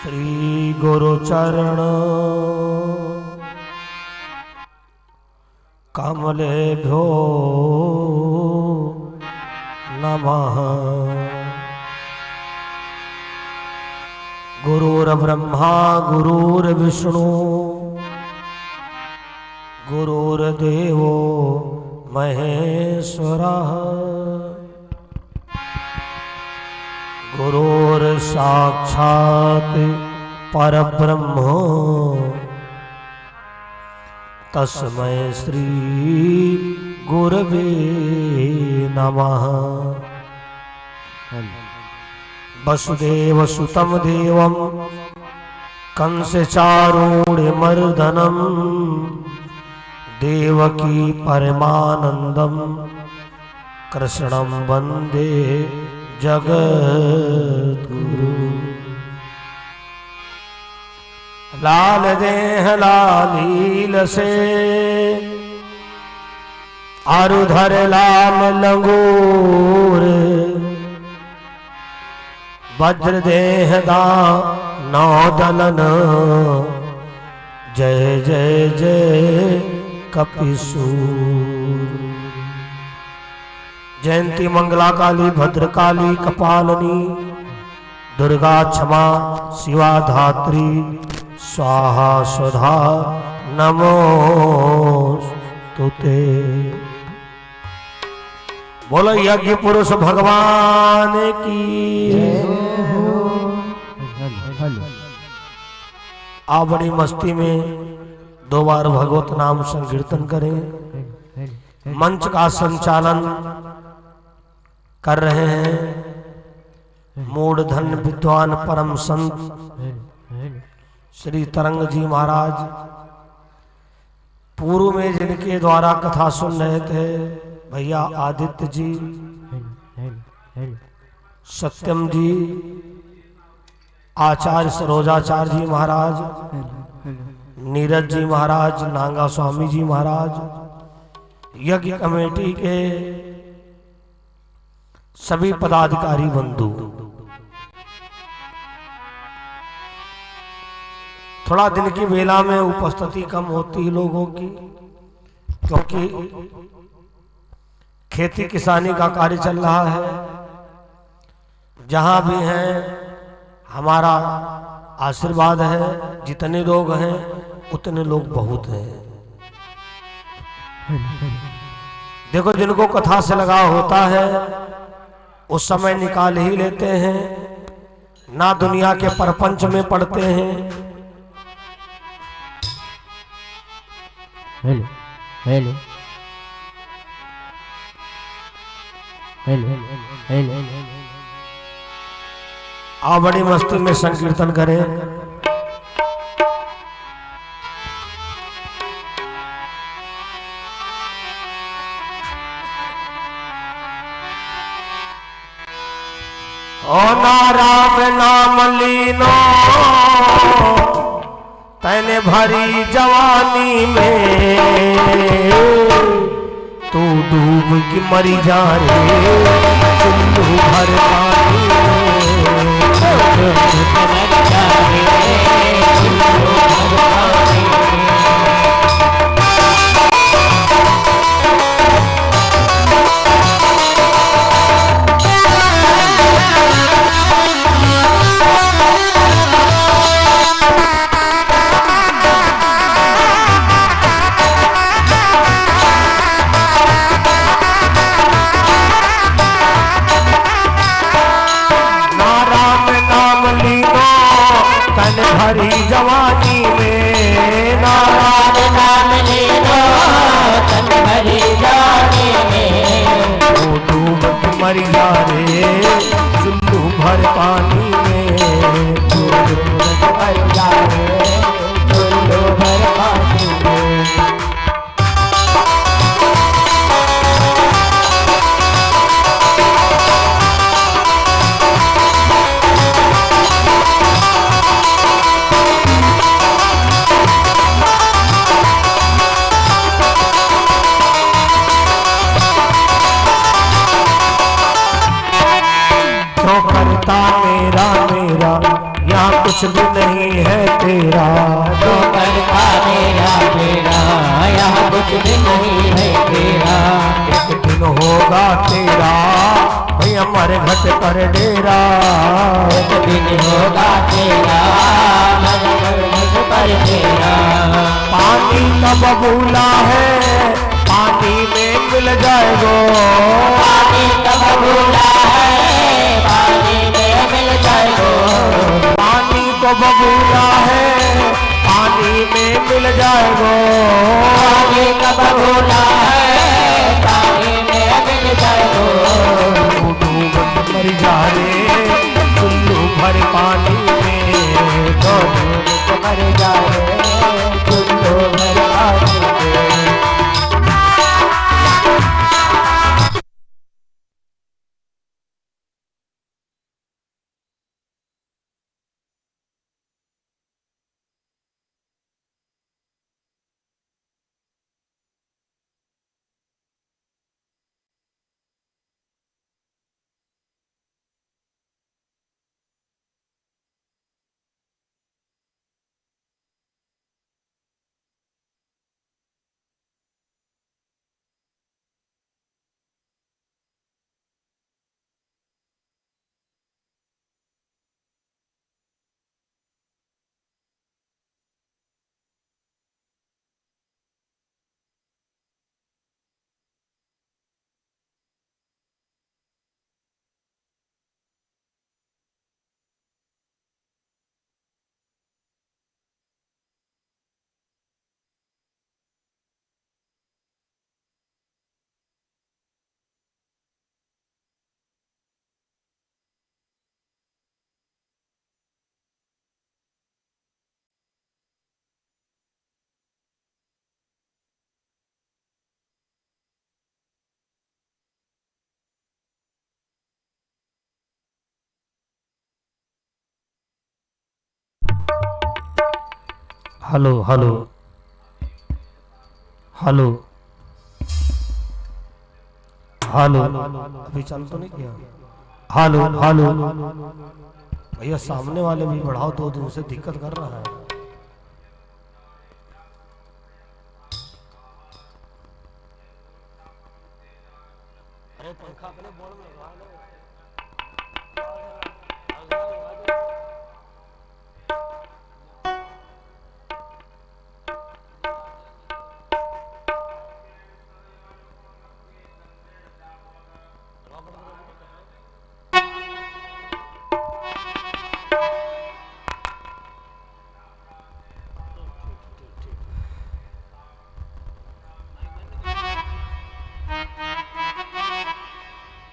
श्री गुरु चरण कमलेभ्यो नमः। गुरुर्ब्रह्मा गुरुर्विष्णु गुरुर्देवो महेश्वरः गुरुर्साक्षात् परब्रह्म तस्मै श्री गुरवे नमः। वसुदेवसुतं देवं कंसचारूढमर्दनं देवकी परमानंदं कृष्णं वंदे जगद्गुरु। लाल देह लालील से आरुधर लाल लंगूर वज्र देह दानव दलन जय जय जय कपिसूर। जयंती मंगला काली भद्रकाली कपालनी दुर्गा क्षमा शिवा धात्री स्वाहा स्वधा नमोस्तुते। बोलो यज्ञ पुरुष भगवान की। आप बड़ी मस्ती में 2 बार भगवत नाम संकीर्तन करें। मंच का संचालन कर रहे हैं मूढ़धन विद्वान परम संत श्री तरंग जी महाराज। पूर्व में जिनके द्वारा कथा सुन रहे थे भैया आदित्य जी, सत्यम जी, आचार्य सरोजाचार्य जी महाराज, नीरज जी महाराज, नांगा स्वामी जी महाराज, यज्ञ कमेटी के सभी पदाधिकारी बंधु। थोड़ा दिन की बेला में उपस्थिति कम होती है लोगों की, क्योंकि खेती किसानी का कार्य चल रहा है। जहां भी हैं हमारा आशीर्वाद है। जितने लोग हैं उतने लोग बहुत हैं। देखो, जिनको कथा से लगाव होता है उस समय निकाल ही लेते हैं, ना दुनिया के परपंच में पड़ते हैं। Hello hello hello hello. आप बड़ी मस्ती में संकीर्तन करें। ओ नाराम नाम लीनो तैने भरी जवानी में, तू डूब की मरी जा रे सिंधु भर पानी भरी जवानी में, नारायण नाम लेना तन भरी जवानी में, वो डूब मर जा रे सिंधु भर पानी में, डूब मर जा रे सिंधु भर पानी में। मेरा मेरा यहाँ कुछ भी नहीं तेरा, ठोकर खा मेरा बेड़ा, यहाँ कुछ भी नहीं है तेरा। एक दिन होगा तेरा भैया हमारे घट पर डेरा, एक दिन होगा तेरा हमारे घट पर डेरा। पानी का बबूला है पानी में मिल जाएगो, पानी का बबूला है पानी में मिल जाएगो, पानी को बबूला है पानी में मिल जाएगो, पानी का बबूला है पानी में मिल जाएगो। डूब मर जा रे चुल्लू भर पानी में, डूब मर जा रे चुल्लू भर पानी में। हेलो हेलो हेलो हेलो, अभी चालू तो नहीं किया? हेलो हेलो भैया सामने वाले भी बढ़ाओ, 2 दिन से दिक्कत कर रहा है। अरे पंखा अपने बोर्ड में लगा लो।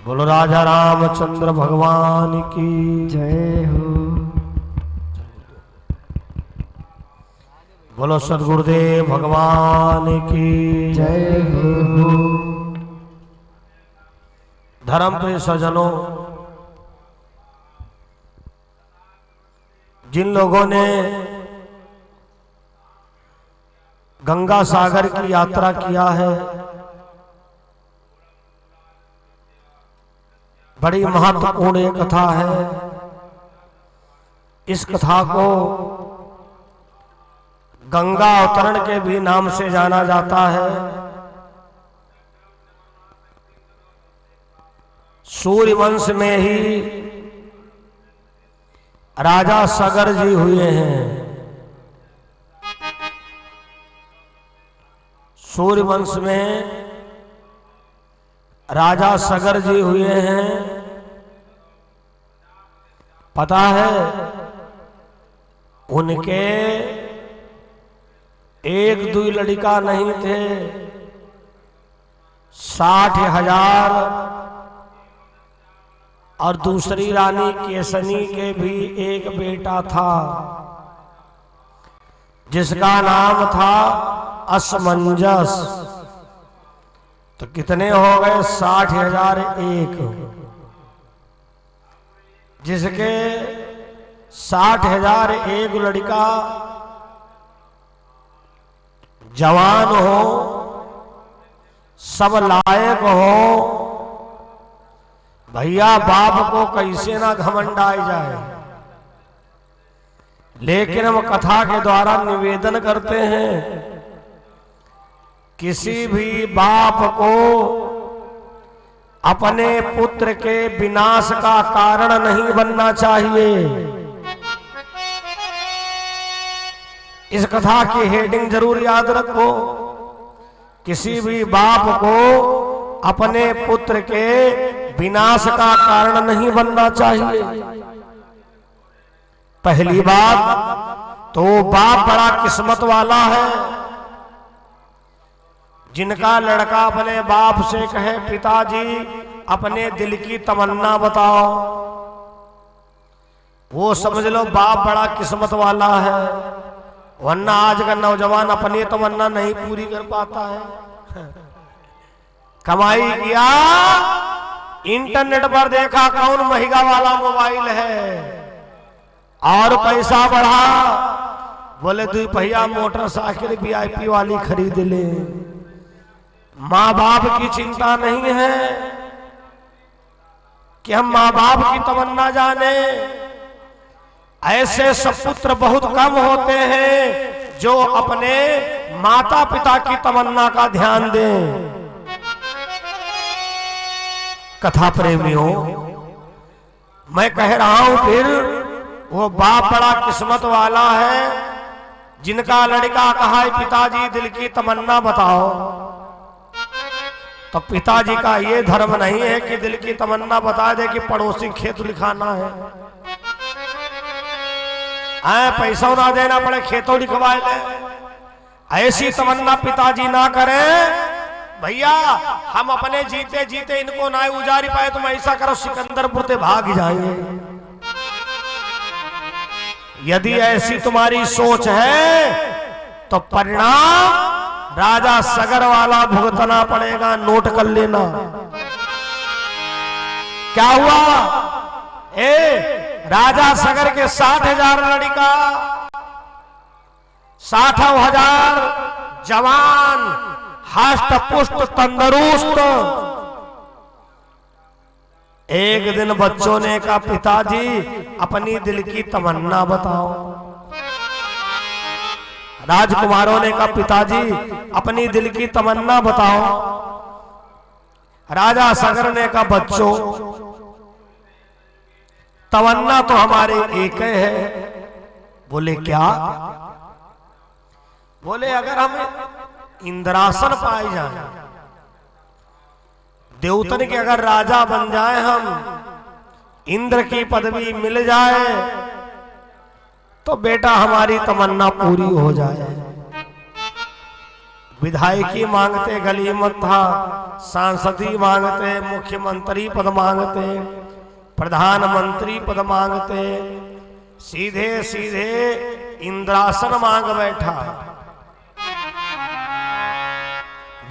बोलो राजा रामचंद्र भगवान की जय हो। बोलो सदगुरुदेव भगवान की जय हो। धर्म प्रिय सज्जनों, जिन लोगों ने गंगा सागर की यात्रा किया है, बड़ी महत्वपूर्ण ये कथा है। इस कथा को गंगा अवतरण के भी नाम से जाना जाता है। सूर्य वंश में ही राजा सगर जी हुए हैं। सूर्य वंश में राजा सगर जी हुए हैं। पता है उनके एक दो लड़का नहीं थे, 60,000 और दूसरी रानी केसनी के भी एक बेटा था जिसका नाम था असमंजस। तो कितने हो गए? 60,001। जिसके 60,001 लड़का जवान हो, सब लायक हो, भैया बाप को कैसे ना घमंड आ जाए। लेकिन हम कथा के द्वारा निवेदन करते हैं, किसी भी बाप को अपने पुत्र के विनाश का कारण नहीं बनना चाहिए। इस कथा की हेडिंग जरूर याद रखो, किसी भी बाप को अपने पुत्र के विनाश का कारण नहीं बनना चाहिए। पहली बात तो बाप बड़ा किस्मत वाला है, जिनका लड़का अपने बाप से कहे पिताजी अपने दिल की तमन्ना बताओ, वो समझ लो बाप बड़ा किस्मत वाला है। वरना आज का नौजवान अपनी तमन्ना नहीं पूरी कर पाता है। कमाई किया, इंटरनेट पर देखा कौन महंगा वाला मोबाइल है, और पैसा बढ़ा, बोले 2 पहिया मोटरसाइकिल VIP वाली खरीद ले। माँ बाप की चिंता नहीं है कि हम माँ बाप की तमन्ना जाने। ऐसे सपुत्र बहुत कम होते हैं जो अपने माता पिता की तमन्ना का ध्यान दें। कथा प्रेमियों, मैं कह रहा हूं फिर, वो बाप बड़ा किस्मत वाला है जिनका लड़का कहा पिताजी दिल की तमन्ना बताओ। तो पिताजी का ये धर्म नहीं है कि दिल की तमन्ना बता दे कि पड़ोसी खेत लिखाना है, पैसा ना देना पड़े खेतों लिखवाए ले। ऐसी तमन्ना पिताजी ना करें। भैया हम अपने जीते जीते इनको ना उजारी पाए, तुम ऐसा करो सिकंदरपुर से भाग जाएंगे। यदि ऐसी तुम्हारी सोच है तो परिणाम राजा सगर वाला भुगतना पड़ेगा, नोट कर लेना। क्या हुआ? राजा सगर के 60,000 लड़का, 60,000 जवान, हष्ट पुष्ट तंदुरुस्त। एक दिन बच्चों ने कहा पिताजी अपनी दिल की तमन्ना बताओ। राजकुमारों ने कहा पिताजी अपनी दिल की तमन्ना बताओ। राजा सगर ने कहा बच्चों तमन्ना तो हमारे एक है। बोले क्या? बोले अगर हम इंद्रासन पाए जाए, देवतन के अगर राजा बन जाए, हम इंद्र की पदवी मिल जाए, तो बेटा हमारी तमन्ना पूरी हो जाए। विधायकी मांगते गली मत था, सांसदी मांगते, मुख्यमंत्री पद मांगते, प्रधानमंत्री पद मांगते, सीधे सीधे इंद्रासन मांग बैठा।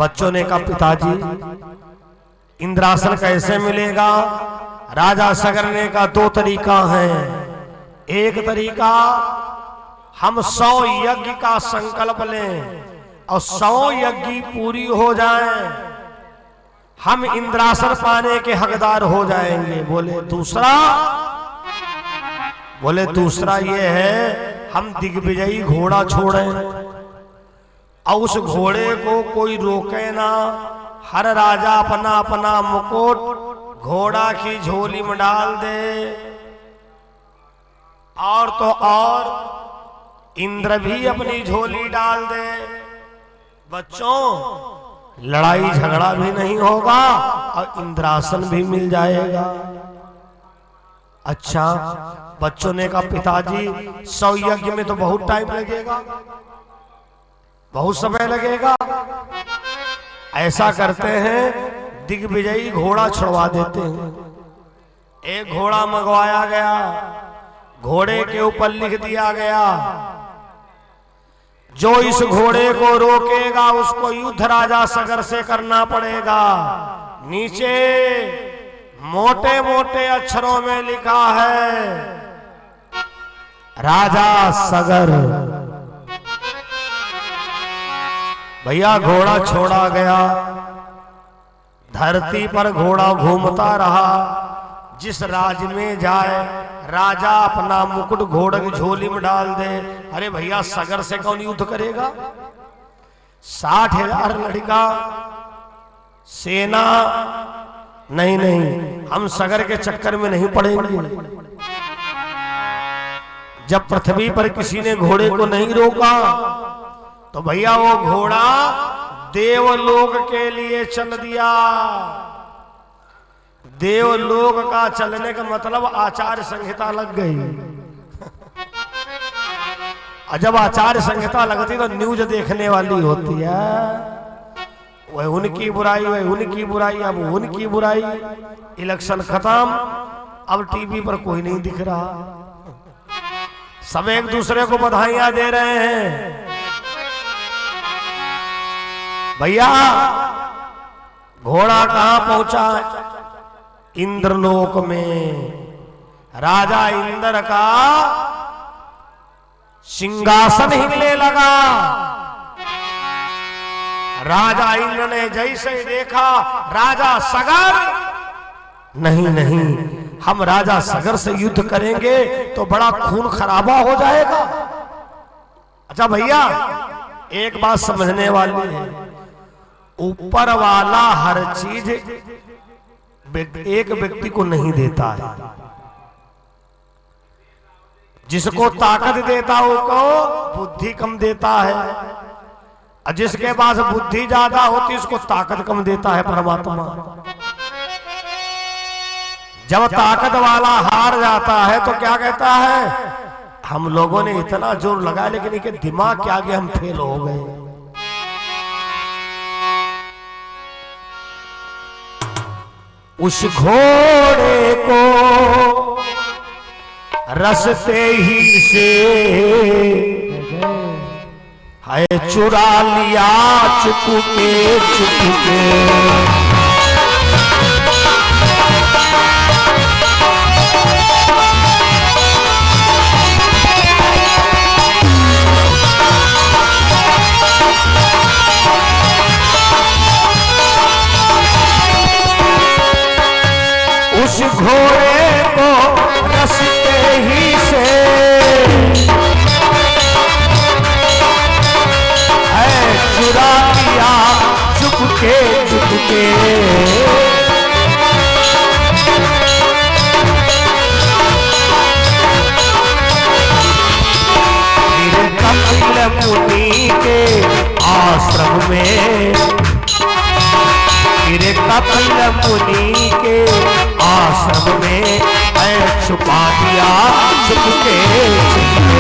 बच्चों ने कहा पिताजी इंद्रासन कैसे मिलेगा? राजा सगर ने कहा 2 तरीका है। एक तरीका हम 100 यज्ञ का संकल्प लें और 100 यज्ञ पूरी हो जाएं, हम इंद्रासन पाने के हकदार हो जाएंगे। बोले दूसरा ये है हम दिग्विजयी घोड़ा छोड़ें और उस घोड़े को कोई रोके ना, हर राजा अपना अपना मुकुट घोड़ा की झोली में डाल दे, और तो और इंद्र भी अपनी झोली डाल दे। बच्चों लड़ाई झगड़ा भी नहीं होगा और इंद्रासन भी मिल जाएगा। अच्छा, बच्चों ने कहा पिताजी 100 यज्ञ में तो बहुत टाइम लगेगा, बहुत समय लगेगा। ऐसा करते हैं दिग्विजयी घोड़ा छुड़वा देते हैं। एक घोड़ा मंगवाया गया, घोड़े के ऊपर लिख दिया गया जो इस घोड़े को रोकेगा उसको युद्ध राजा सगर से करना पड़ेगा। नीचे मोटे मोटे अक्षरों में लिखा है राजा सगर। भैया घोड़ा छोड़ा गया, धरती पर घोड़ा घूमता रहा, जिस राज्य में जाए राजा अपना मुकुट घोड़े की झोली में डाल दे। अरे भैया सगर से कौन युद्ध करेगा? 60,000 लड़का सेना, नहीं नहीं, हम सगर के चक्कर में नहीं पड़ेंगे। जब पृथ्वी पर किसी ने घोड़े को नहीं रोका तो भैया वो घोड़ा देवलोक के लिए चल दिया। देवलोक का चलने का मतलब आचार्य संहिता लग गई। और जब आचार्य संहिता लगती तो न्यूज देखने वाली होती है। वह उनकी बुराई, वह उनकी बुराई, अब उनकी बुराई। इलेक्शन खत्म, अब टीवी पर कोई नहीं दिख रहा, सब एक दूसरे को बधाइयां दे रहे हैं। भैया घोड़ा कहां पहुंचा? इंद्रलोक में। राजा इंद्र का सिंहासन हिलने लगा। राजा इंद्र ने जैसे ही देखा, राजा सगर, नहीं नहीं, हम राजा सगर से युद्ध करेंगे तो बड़ा खून खराबा हो जाएगा। अच्छा भैया एक बात समझने वाली है, ऊपर वाला हर चीज एक व्यक्ति को नहीं देता है। जिसको ताकत देता है उसको बुद्धि कम देता है, और जिसके पास बुद्धि ज्यादा होती है उसको ताकत कम देता है परमात्मा। जब ताकत वाला हार जाता है तो क्या कहता है? हम लोगों ने इतना जोर लगाया लेकिन इनके दिमाग के आगे हम फेल हो गए। उस घोड़े को रस्ते ही से है चुरा लिया चुपके चुपके। उस घोड़े को रस्ते ही से है चुरा लिया चुपके चुपके। फिर कपिल मुनि के आश्रम में, फिर कपिल मुनि के आश्रम में है छुपा दिया चुपके चुपके।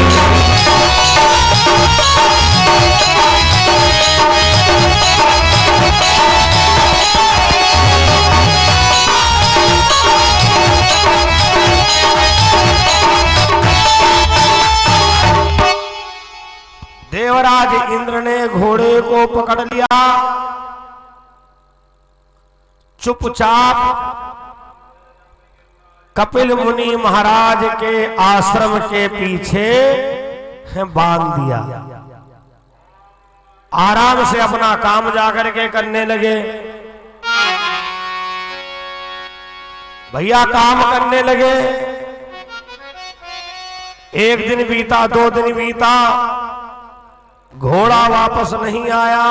देवराज इंद्र ने घोड़े को पकड़ लिया, चुपचाप कपिल मुनि महाराज के आश्रम के पीछे बांध दिया। आराम से अपना काम जाकर के करने लगे। भैया काम करने लगे। एक दिन बीता, 2 दिन बीता, घोड़ा वापस नहीं आया।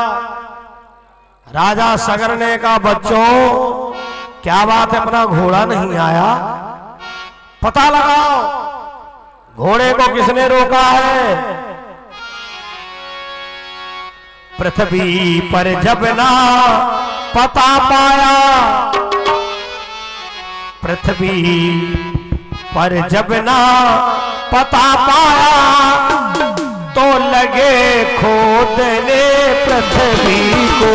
राजा सगर ने कहा, बच्चों क्या बात है, अपना घोड़ा नहीं आया? पता लगाओ घोड़े को किसने रोका है। पृथ्वी पर जब ना पता पाया, पृथ्वी पर जब ना पता पाया, तो लगे खोदने पृथ्वी को।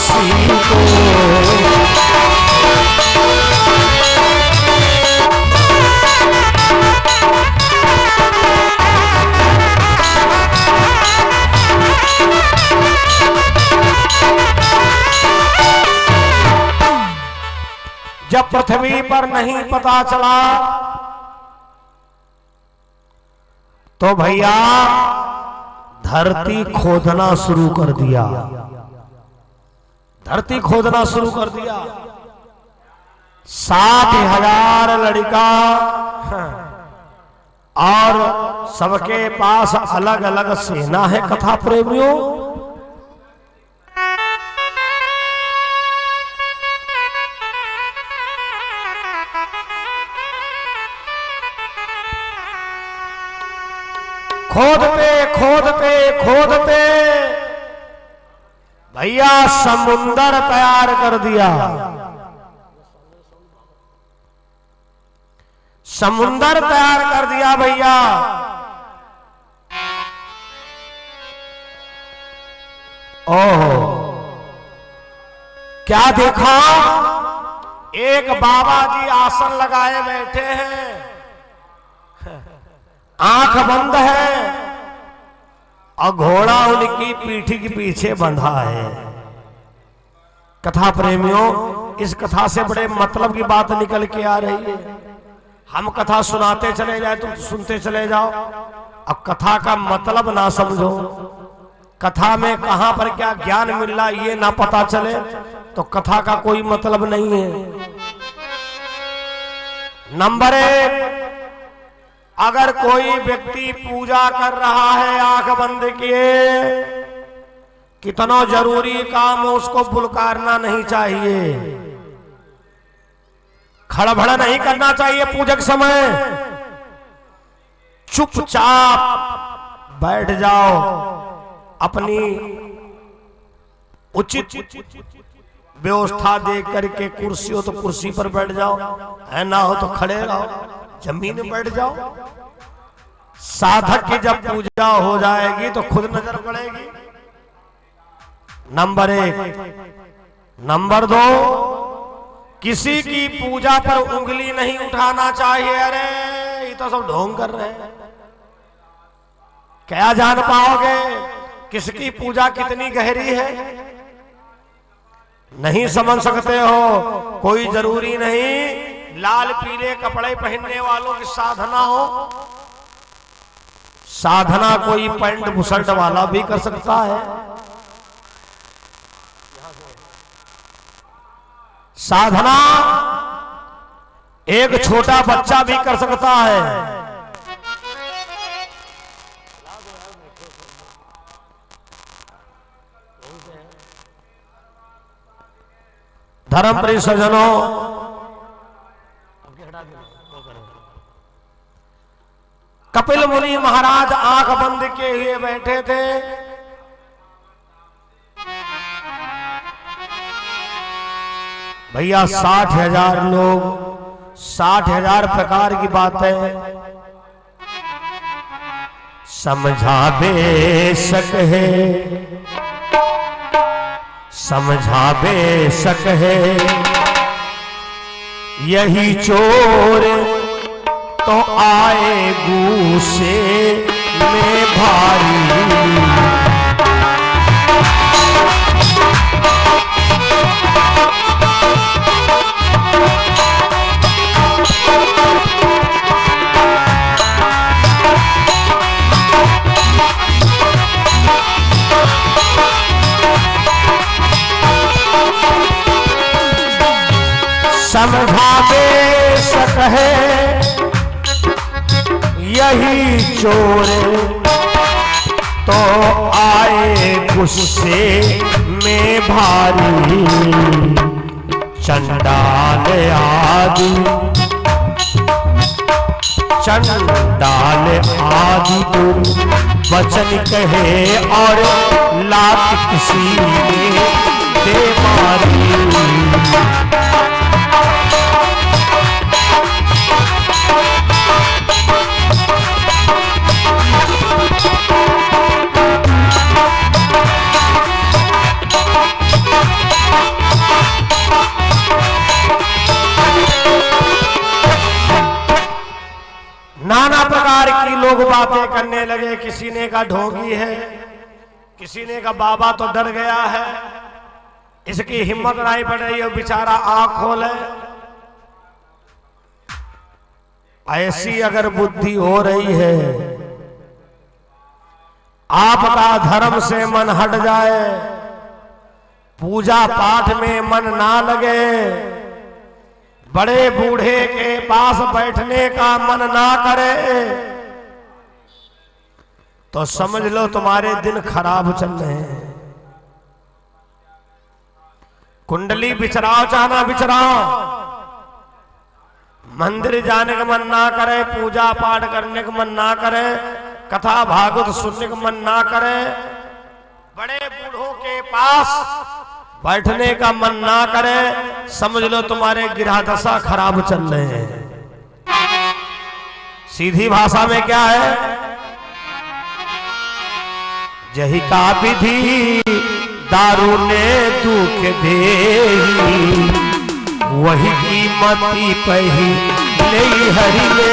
किसी को। जब पृथ्वी पर नहीं पता चला तो भैया धरती खोदना शुरू कर दिया। धरती खोदना शुरू कर दिया। 60,000 लड़का और सबके पास अलग अलग सेना है कथा प्रेमियों। खोदते खोदते खोदते भैया समुंदर तैयार कर दिया। समुंदर तैयार कर दिया भैया। ओहो, क्या देखा? एक बाबा जी आसन लगाए बैठे हैं, आंख बंद है और घोड़ा उनकी पीठी के पीछे बंधा है। कथा प्रेमियों, इस कथा से बड़े मतलब की बात निकल के आ रही है। हम कथा सुनाते चले जाए, तुम सुनते चले जाओ, अब कथा का मतलब ना समझो, कथा में कहां पर क्या ज्ञान मिल रहा ये ना पता चले तो कथा का कोई मतलब नहीं है। नंबर 1, अगर कोई व्यक्ति पूजा कर रहा है आंख बंद किए, कितना जरूरी काम हो उसको बुलकारना नहीं चाहिए, खड़बड़ नहीं करना चाहिए पूजक समय। चुपचाप बैठ जाओ, अपनी उचित व्यवस्था देख करके, कुर्सी हो तो कुर्सी पर बैठ जाओ, है ना हो तो खड़े रहो, जमीन में बैठ जाओ। साधक की जब पूजा हो जाएगी तो खुद नजर पड़ेगी। नंबर 1। नंबर 2, किसी की पूजा पर उंगली नहीं उठाना चाहिए। अरे ये तो सब ढोंग कर रहे हैं, क्या जान पाओगे किसकी पूजा कितनी गहरी है? नहीं समझ सकते हो, कोई जरूरी नहीं लाल पीले कपड़े पहनने वालों की साधना हो। साधना कोई पैंट बुशर्ट वाला भी कर सकता है। साधना एक छोटा बच्चा भी कर सकता है। धर्म प्रिय सज्जनों, कपिल मुनि महाराज आंख बंद किए हुए बैठे थे। भैया 60,000 लोग, 60,000 प्रकार की बातें समझा बेशक है, समझा बेशक है, यही चोर तो आए गुस्से में भारी। समझा बेशक है, यही चोर तो आए गुस्से में भारी। चंडाल आदि, चंडाल आदि वचन कहे और लात किसी दे मारी। गए, किसी ने कहा ढोंगी है, किसी ने कहा बाबा तो डर गया है, इसकी हिम्मत नहीं पड़ रही है, बेचारा आंख खोले। ऐसी अगर बुद्धि हो रही है, आपका धर्म से मन हट जाए, पूजा पाठ में मन ना लगे, बड़े बूढ़े के पास बैठने का मन ना करे, तो समझ लो तुम्हारे दिन खराब चल रहे हैं। कुंडली बिचराओ चाहना बिचराओ, मंदिर जाने का मन ना करे, पूजा पाठ करने का मन ना करे, कथा भागवत सुनने का मन ना करे, बड़े बूढ़ों के पास बैठने का मन ना करे, समझ लो तुम्हारे गिरह दशा खराब चल रहे हैं। सीधी भाषा में क्या है? जही का विधि दारू ने दुख देही, वही कीमती पही ले हरि ले।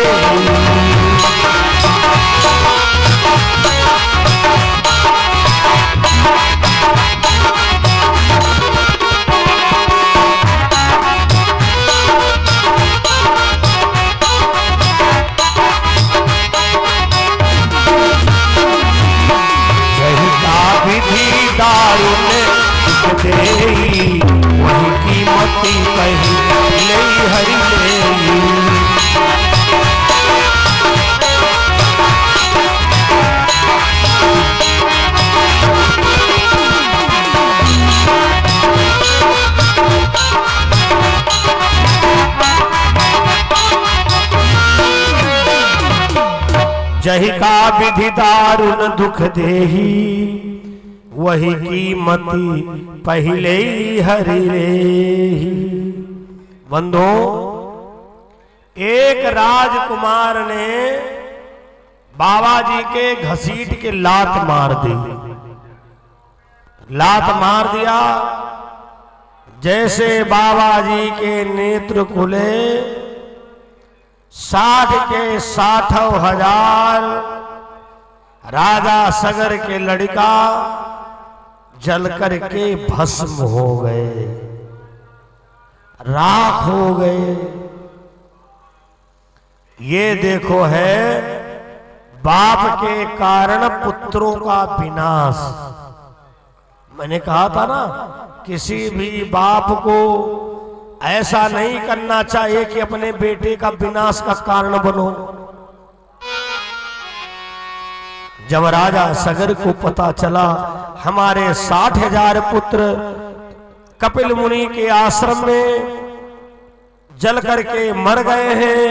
दारू ने दुख देही, वही कीमती पही ले हरि ले। जही का विधि दारुण दुख देही, वही कीमती पहले हरि रे। बंधो, एक राजकुमार ने बाबा जी के घसीट के लात मार दी। लात मार दिया, जैसे बाबा जी के नेत्र खुले, 60 के 60,000 राजा सगर के लड़का जल करके भस्म हो गए, राख हो गए। ये देखो है बाप के कारण पुत्रों का विनाश। मैंने कहा था ना, किसी भी बाप को ऐसा नहीं करना चाहिए कि अपने बेटे का विनाश का कारण बनो। जब राजा सगर को पता चला हमारे 60,000 पुत्र कपिल मुनि के आश्रम में जल करके मर गए हैं,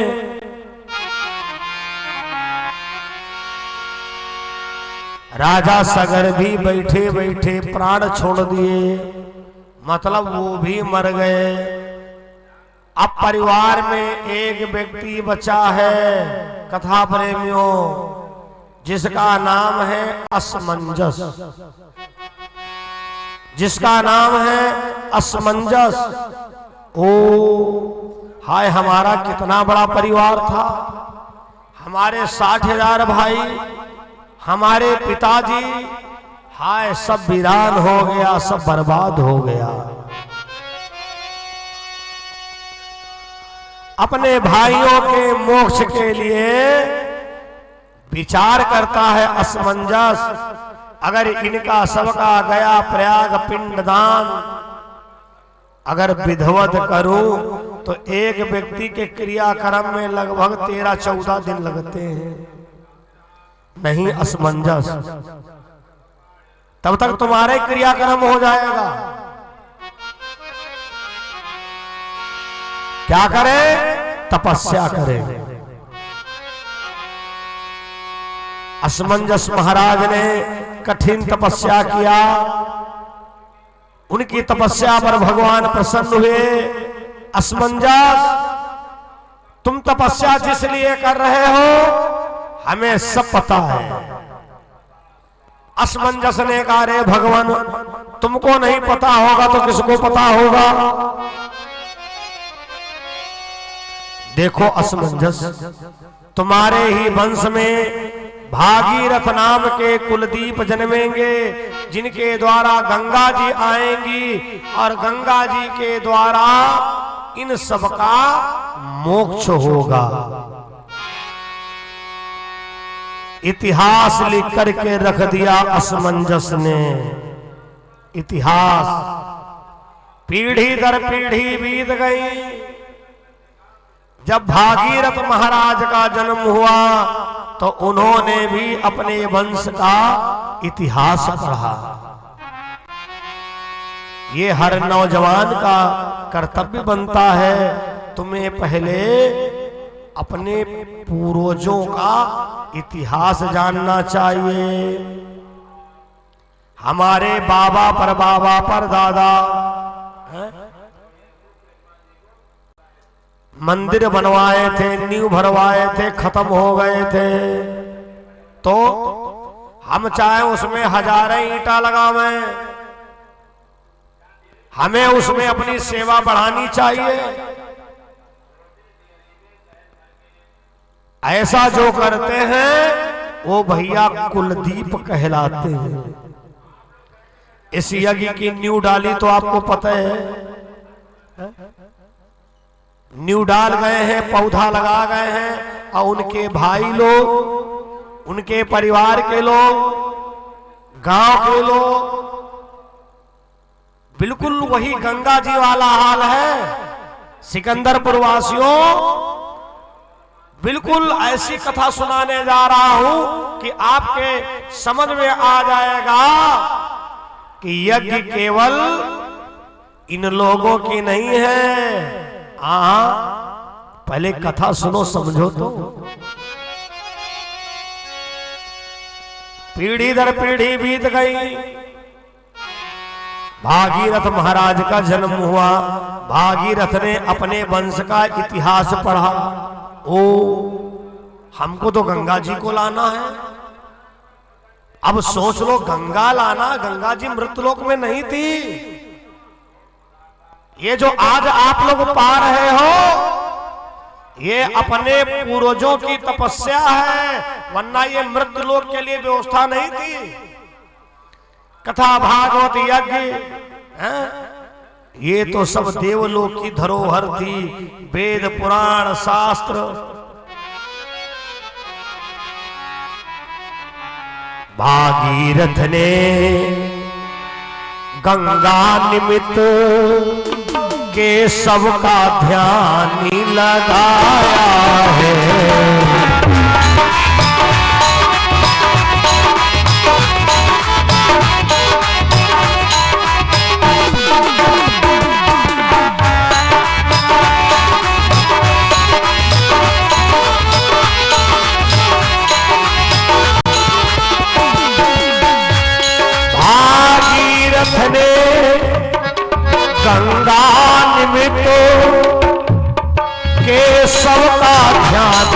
राजा सगर भी बैठे बैठे प्राण छोड़ दिए, मतलब वो भी मर गए। अब परिवार में एक व्यक्ति बचा है कथा प्रेमियों, जिसका नाम है असमंजस, जिसका नाम है असमंजस। ओ हाय, हमारा कितना बड़ा परिवार था, हमारे 60,000 भाई, हमारे पिताजी, हाय सब वीरान हो गया, सब बर्बाद हो गया। अपने भाइयों के मोक्ष के लिए विचार करता है असमंजस, अगर इनका सबका गया प्रयाग पिंडदान अगर विधिवत करूं तो एक व्यक्ति के क्रियाक्रम में लगभग 13-14 दिन लगते हैं। नहीं असमंजस, तब तक तुम्हारे क्रियाक्रम हो जाएगा। क्या करें? तपस्या करें। असमंजस महाराज ने कठिन तपस्या किया, उनकी तपस्या पर भगवान प्रसन्न हुए। असमंजस, तुम तपस्या जिस लिए कर रहे हो हमें सब पता है। असमंजस ने कहा, रे भगवान, तुमको नहीं पता होगा तो किसको पता होगा? देखो असमंजस, तुम्हारे ही वंश में भागीरथ नाम के कुलदीप जन्मेंगे, जिनके द्वारा गंगा जी आएंगी और गंगा जी के द्वारा इन सबका मोक्ष होगा। इतिहास लिख करके रख दिया असमंजस ने। इतिहास पीढ़ी दर पीढ़ी बीत गई। जब भागीरथ महाराज का जन्म हुआ तो उन्होंने भी अपने वंश का इतिहास पढ़ा। ये हर नौजवान का कर्तव्य बनता है, तुम्हें पहले अपने पूर्वजों का इतिहास जानना चाहिए। हमारे बाबा पर दादा मंदिर बनवाए थे, नींव भरवाए थे, खत्म हो गए थे, तो हम चाहे उसमें हजारों ईंटा लगावें, हमें उसमें अपनी सेवा बढ़ानी चाहिए। ऐसा जो करते हैं वो भैया कुलदीप कहलाते हैं। इस यज्ञ की नींव डाली तो आपको पता है, नींव डाल गए हैं, पौधा लगा गए हैं, और उनके भाई लोग, उनके परिवार के लोग, गांव के लोग, बिल्कुल वही गंगा जी वाला हाल है। सिकंदरपुर वासियों, बिल्कुल ऐसी कथा सुनाने जा रहा हूं कि आपके समझ में आ जाएगा कि यज्ञ केवल इन लोगों की नहीं है। पहले कथा सुनो, समझो तो। पीढ़ी दर पीढ़ी बीत गई। भागीरथ महाराज का जन्म हुआ। भागीरथ ने अपने वंश का इतिहास पढ़ा। ओ, हमको तो गंगा जी को लाना है। अब सोच लो, गंगा लाना, गंगा जी मृतलोक में नहीं थी। ये जो आज आप लोग पा रहे हो, ये अपने पूर्वजों की तपस्या है, वरना ये मृतलोक के लिए व्यवस्था नहीं थी। कथा भागवत यज्ञ है, ये तो सब देवलोक की धरोहर थी। वेद पुराण शास्त्र, भागीरथ ने गंगा निमित्त के सबका ध्यान लगाया है। ने गंगा निमित्त के सबका ध्यान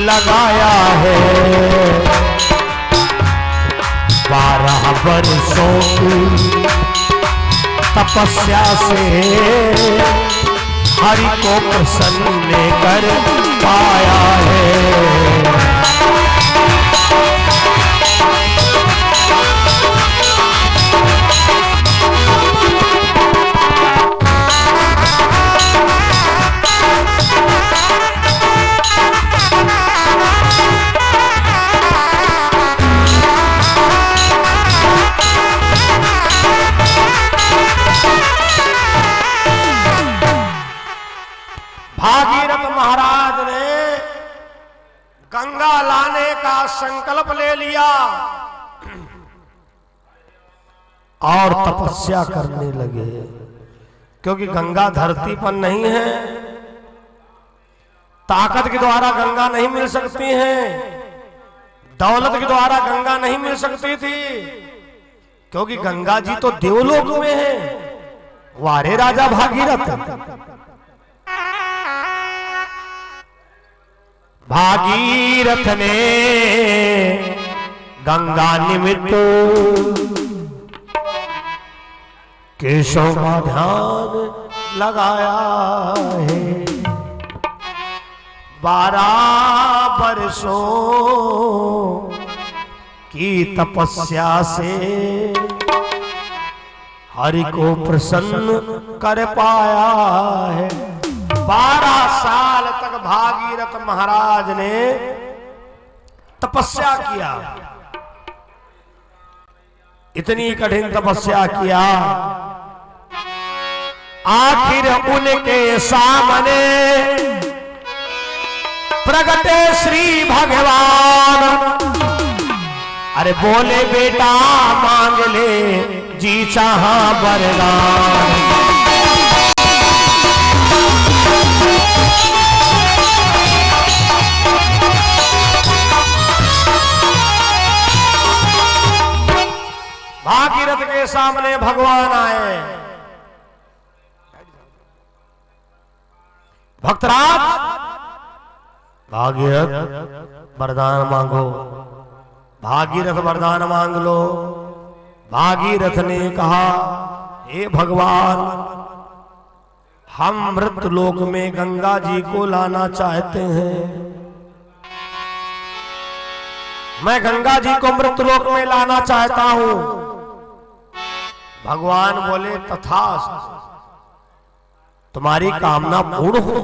लगाया है। 12 वर्षों की तपस्या से हरि को प्रसन्न कर पाया है। भागीरथ महाराज ने गंगा लाने का संकल्प ले लिया और तपस्या करने लगे, क्योंकि गंगा धरती पर नहीं है, ताकत के द्वारा गंगा नहीं मिल सकती है, दौलत के द्वारा गंगा नहीं मिल सकती थी, क्योंकि गंगा जी तो देवलोक में है। वारे राजा भागीरथ। भागीरथ ने गंगा निमित्त केशव का ध्यान लगाया है। 12 बरसों की तपस्या से हरि को प्रसन्न कर पाया है। 12 साल तक भागीरथ महाराज ने तपस्या किया, इतनी कठिन तपस्या किया। आखिर उनके सामने प्रगटे श्री भगवान। अरे बोले बेटा मांग ले जी चाहा वरदान। भागीरथ के सामने भगवान आए। भक्तराज भागीरथ वरदान मांगो। भागीरथ वरदान मांग लो। भागीरथ ने कहा, हे भगवान, हम मृतलोक में गंगा जी को लाना चाहते हैं। मैं गंगा जी को मृतलोक में लाना चाहता हूं। भगवान बोले, तथास्तु, तुम्हारी कामना पूर्ण हो,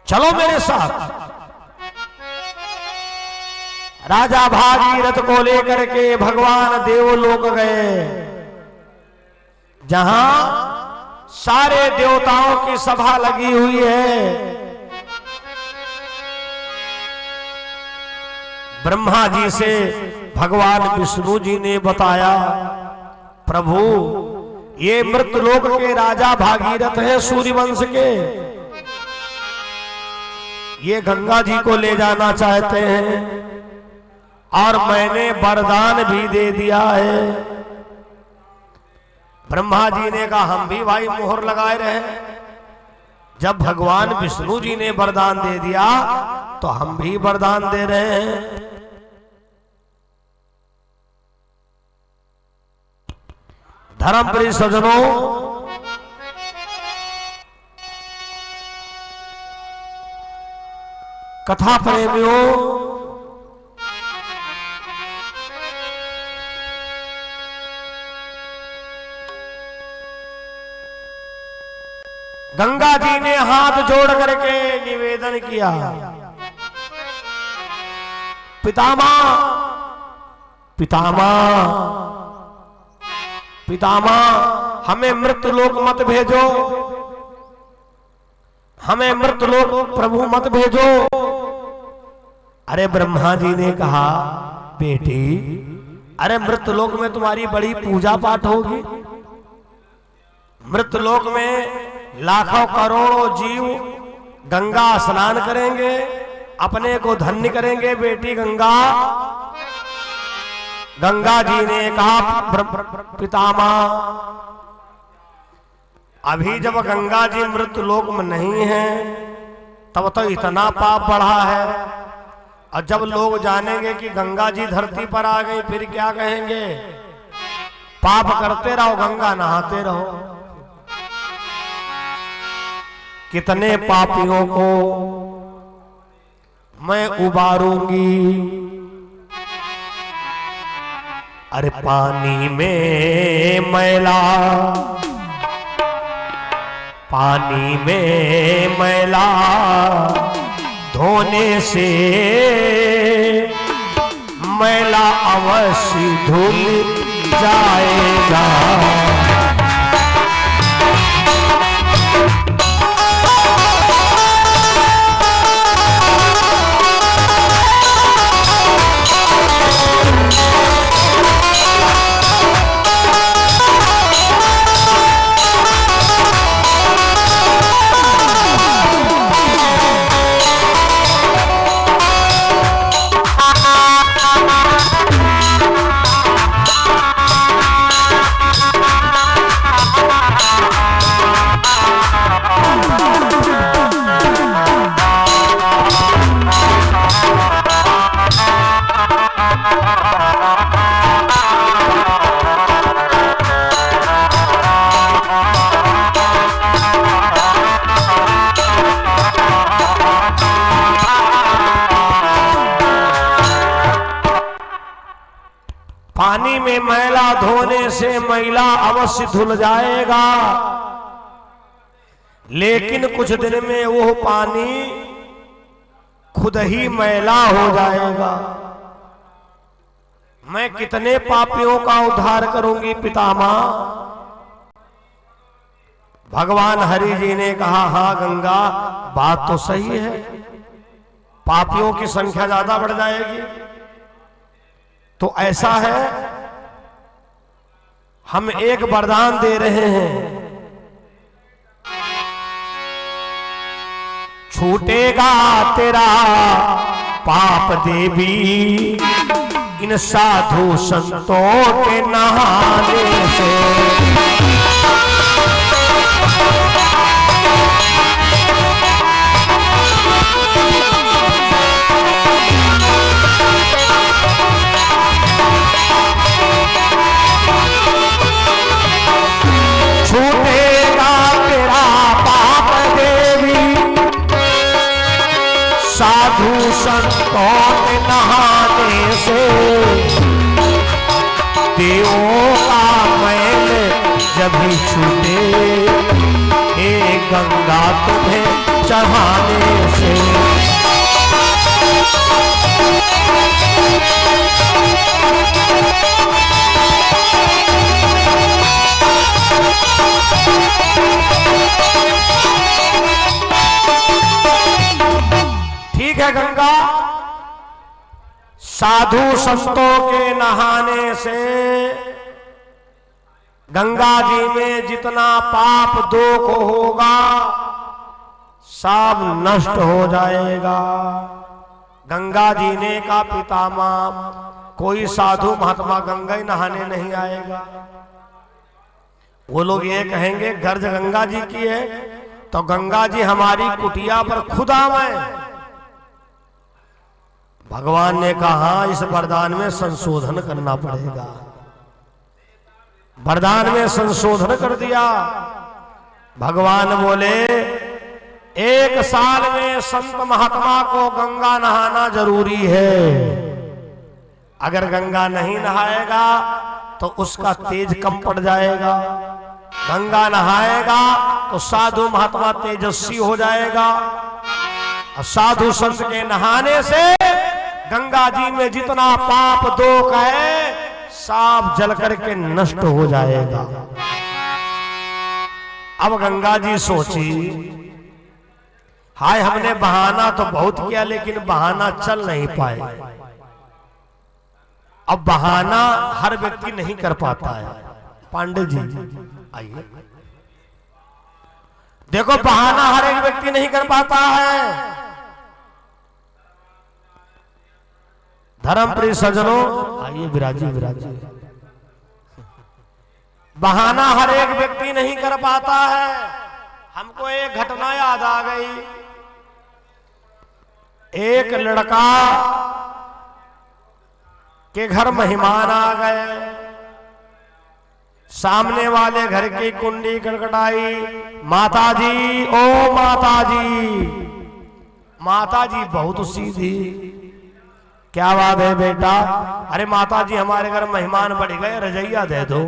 चलो मेरे साथ। राजा भागीरथ को लेकर के भगवान देवलोक गए, जहां सारे देवताओं की सभा लगी हुई है। ब्रह्मा जी से भगवान विष्णु जी ने बताया, प्रभु ये मृतलोक के राजा भागीरथ हैं, सूर्यवंश के, ये गंगा जी को ले जाना चाहते हैं और मैंने वरदान भी दे दिया है। ब्रह्मा जी ने कहा, हम भी भाई मोहर लगाए रहे। जब भगवान विष्णु जी ने वरदान दे दिया तो हम भी वरदान दे रहे हैं। धर्मप्रिय सज्जनों, कथा प्रेमियों, गंगा जी ने हाथ जोड़ करके निवेदन किया, पितामह पितामह पितामह, हमें मृतलोक मत भेजो, हमें मृतलोक प्रभु मत भेजो। अरे ब्रह्मा जी ने कहा, बेटी, अरे मृतलोक में तुम्हारी बड़ी पूजा पाठ होगी। मृतलोक में लाखों करोड़ों जीव गंगा स्नान करेंगे, अपने को धन्य करेंगे। बेटी गंगा, गंगा जी ने कहा, पितामह, अभी जब गंगा जी मृतलोक में नहीं है तब तो इतना पाप बढ़ा है, और जब लोग जानेंगे कि गंगा जी धरती पर आ गई फिर क्या कहेंगे? पाप करते रहो, गंगा नहाते रहो। कितने पापियों को मैं उबारूंगी। अरे पानी में मैला, पानी में मैला धोने से मैला अवश्य धुल जाएगा। पानी में मैला धोने से मैला अवश्य धुल जाएगा, लेकिन कुछ दिन में वो पानी खुद ही मैला हो जाएगा। मैं कितने पापियों का उद्धार करूंगी पितामह? भगवान हरि जी ने कहा, हाँ गंगा, बात तो सही है, पापियों की संख्या ज्यादा बढ़ जाएगी। तो ऐसा है, हम एक वरदान दे रहे हैं, छूटेगा तेरा पाप देवी इन साधु संतों के नहाने से। छूटेगा तेरा पाप देवी साधु संतों के नहाने से। देवों का मैल जब भी छूटे, हे गंगा तुम्हें चढ़ाने से। ठीक है गंगा, साधु संतों के नहाने से गंगा जी में जितना पाप दोष होगा सब नष्ट हो जाएगा। गंगा जी ने कहा, पितामह, कोई साधु महात्मा गंगा ही नहाने नहीं आएगा। वो लोग ये कहेंगे गर्ज गंगा जी की है, तो गंगा जी हमारी कुटिया पर खुद आवे। भगवान ने कहा, इस वरदान में संशोधन करना पड़ेगा। वरदान में संशोधन कर दिया। भगवान बोले, एक साल में संत महात्मा को गंगा नहाना जरूरी है। अगर गंगा नहीं नहाएगा तो उसका तेज कम पड़ जाएगा। गंगा नहाएगा तो साधु महात्मा तेजस्वी हो जाएगा। और साधु संत के नहाने से गंगा जी में जितना पाप दोष है सब जल करके नष्ट हो जाएगा। अब गंगा जी सोची, हाय हमने बहाना तो बहुत किया लेकिन बहाना चल नहीं पाए। अब बहाना हर व्यक्ति नहीं कर पाता है। पांडे जी आइए, देखो बहाना हर एक व्यक्ति नहीं कर पाता है। धर्मप्रिय सज्जनों आइए, विराजी। बहाना हर एक व्यक्ति नहीं कर पाता है। हमको एक घटना याद आ गई। एक लड़का के घर मेहमान आ गए। सामने वाले घर की कुंडी खटखटाई, माताजी, ओ माताजी। माताजी बहुत सीधी, क्या बात है बेटा? अरे माताजी, हमारे घर मेहमान बढ़ गए, रजैया दे दो।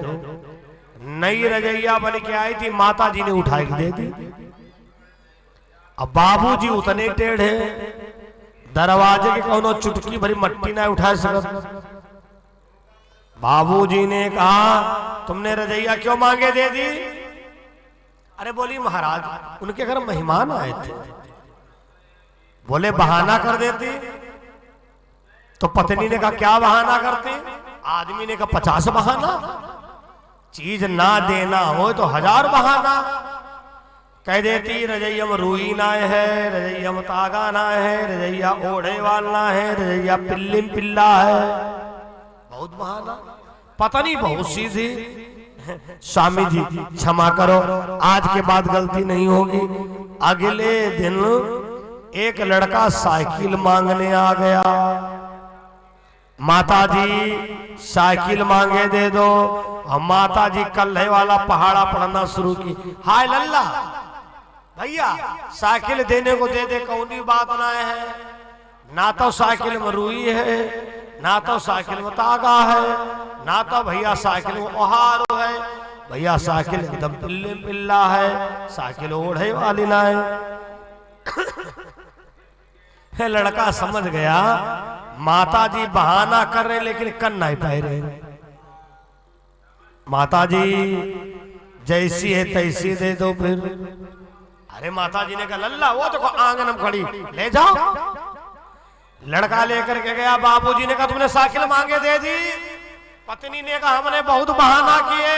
नई रजैया बन के आई थी, माताजी ने उठा के दे दी। अब बाबूजी उतने टेढ़े, दरवाजे के कोनो चुटकी भरी मट्टी ना उठा सकत। बाबूजी ने कहा, तुमने रजैया क्यों मांगे दे दी? अरे बोली महाराज, उनके घर मेहमान आए थे। बोले बहाना कर देती। तो पत्नी ने कहा, क्या बहाना करते? आदमी ने कहा, 50 बहाना। चीज ना देना हो तो 1000 बहाना। कह देती, रजैया में रुई ना है, रजैया में तागा ना है, रजैया ओढ़े वालना है, रजैया पिल्ली में पिल्ला है। बहुत बहाना, पता नहीं बहुत सीधी। स्वामी जी क्षमा करो, आज के बाद गलती नहीं होगी। अगले दिन एक लड़का साइकिल मांगने आ गया। माताजी साइकिल मांगे दे दो। और माताजी कल्हे वाला पहाड़ा पढ़ना शुरू की। हाय लल्ला भैया, साइकिल देने को दे दे, कौनी बात ना है। ना तो साइकिल में रुई है, ना तो साइकिल में तागा है, ना तो भैया साइकिल में ओहारो है, भैया साइकिल एकदम पिल्ले पिल्ला है, साइकिल ओढ़े वाली ना है। लड़का समझ गया माता जी बहाना कर रहे लेकिन कर नहीं पाए रहे। माता जी जैसी है तैसी दे दो फिर। अरे माता जी ने कहा लल्ला वो देखो आंगन में खड़ी, ले जाओ। लड़का लेकर के गया, बाबूजी ने कहा तुमने साइकिल मांगे दे दी। पत्नी ने कहा हमने बहुत बहाना किए,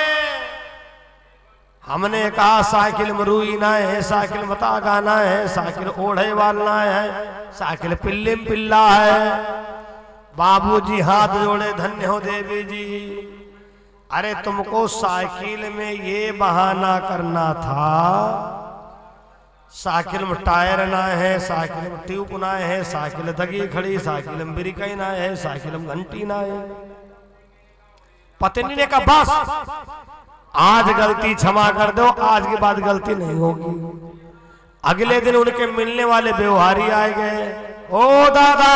हमने कहा साइकिल में रुई ना है, साइकिल मता गाना है, साइकिल ओढ़े वालना है, साइकिल पिल्ले पिल्ला है। बाबूजी हाथ जोड़े धन्य हो देवी जी। अरे तुमको साइकिल में ये बहाना करना था, साइकिल में टायर ना है, साइकिल में ट्यूब ना है, साइकिल दगी खड़ी, साइकिल में ब्रेक ना है, साइकिल में घंटी ना है। पत्नी ने कहा बस आज गलती क्षमा कर दो, आज के बाद गलती नहीं होगी। अगले दिन उनके मिलने वाले व्यवहारी आए गए। ओ दादा,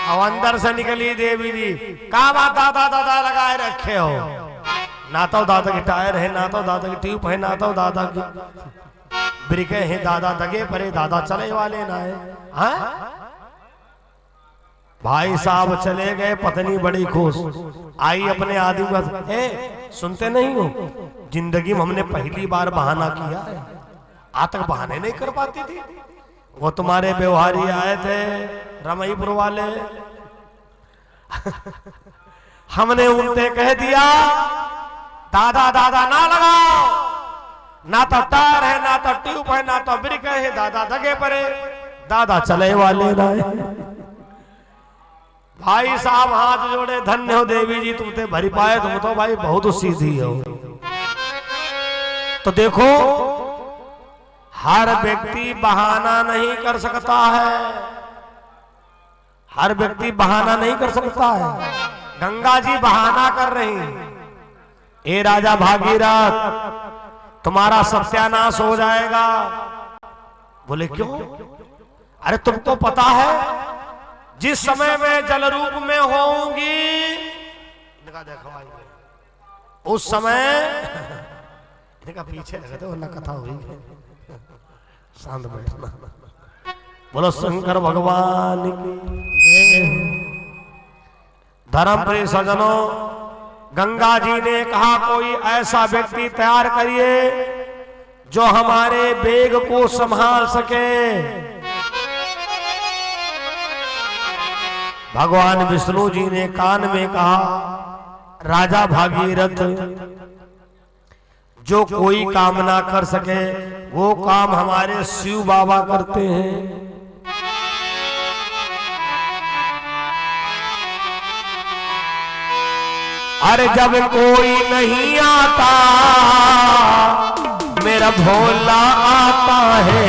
अब अंदर से निकली देवी जी, कहा बात दादा दादा लगाए रखे हो, ना तो दादा की टायर है, ना तो दादा की ट्यूब है, ना तो दादा की ब्रेक है, दादा दगे परे, दादा चले वाले ना है। हाँ? भाई साहब चले गए, पत्नी बड़ी खुश आई अपने आदमी का, सुनते नहीं हो जिंदगी में हमने पहली बार बहाना किया है, आज तक बहाने नहीं कर पाती थी। वो तुम्हारे व्यवहारी आए थे रमईपुर वाले, हमने उनसे कह दिया दादा दादा ना लगाओ, ना तो टायर है, ना तो ट्यूब है, ना तो ब्रेक है, दादा दगे परे, दादा चले वाले ना। भाई साहब हाथ जोड़े धन्य हो देवी जी, तुम ते भरी पाए, तुम तो भाई बहुत सीधी हो। तो देखो हर व्यक्ति बहाना नहीं कर सकता है, हर व्यक्ति बहाना नहीं कर सकता है। गंगा जी बहाना कर रही, ए राजा भागीरथ तुम्हारा सत्यानाश हो जाएगा। बोले क्यों? अरे तुमको पता है जिस समय मैं जल रूप में होऊंगी, उस समय पीछे लगे थे वरना कथा हुई। शांत बैठना। बोलो शंकर भगवान की। धर्म प्रिय सज्जनों, गंगा जी ने कहा कोई ऐसा व्यक्ति तैयार करिए जो हमारे वेग को संभाल सके। भगवान विष्णु जी ने कान में कहा राजा भागीरथ जो कोई काम ना कर सके वो काम हमारे शिव बाबा करते हैं। अरे जब कोई नहीं आता मेरा भोला आता है,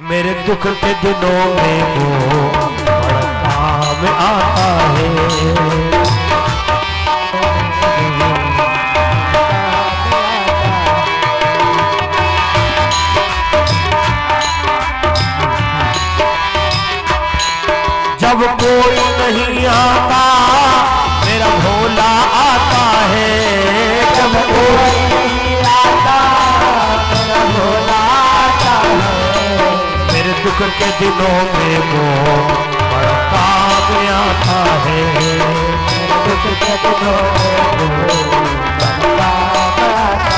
मेरे दुख के दिनों में वो बड़ा काम आता है। जब कोई नहीं आता मेरा भोला आता है, जब कोई नहीं आता मेरा भोला आता है, मेरे दुख के दिनों में वो बड़ा काम आता है, दुख के दिनों में वो बड़ा काम आता है।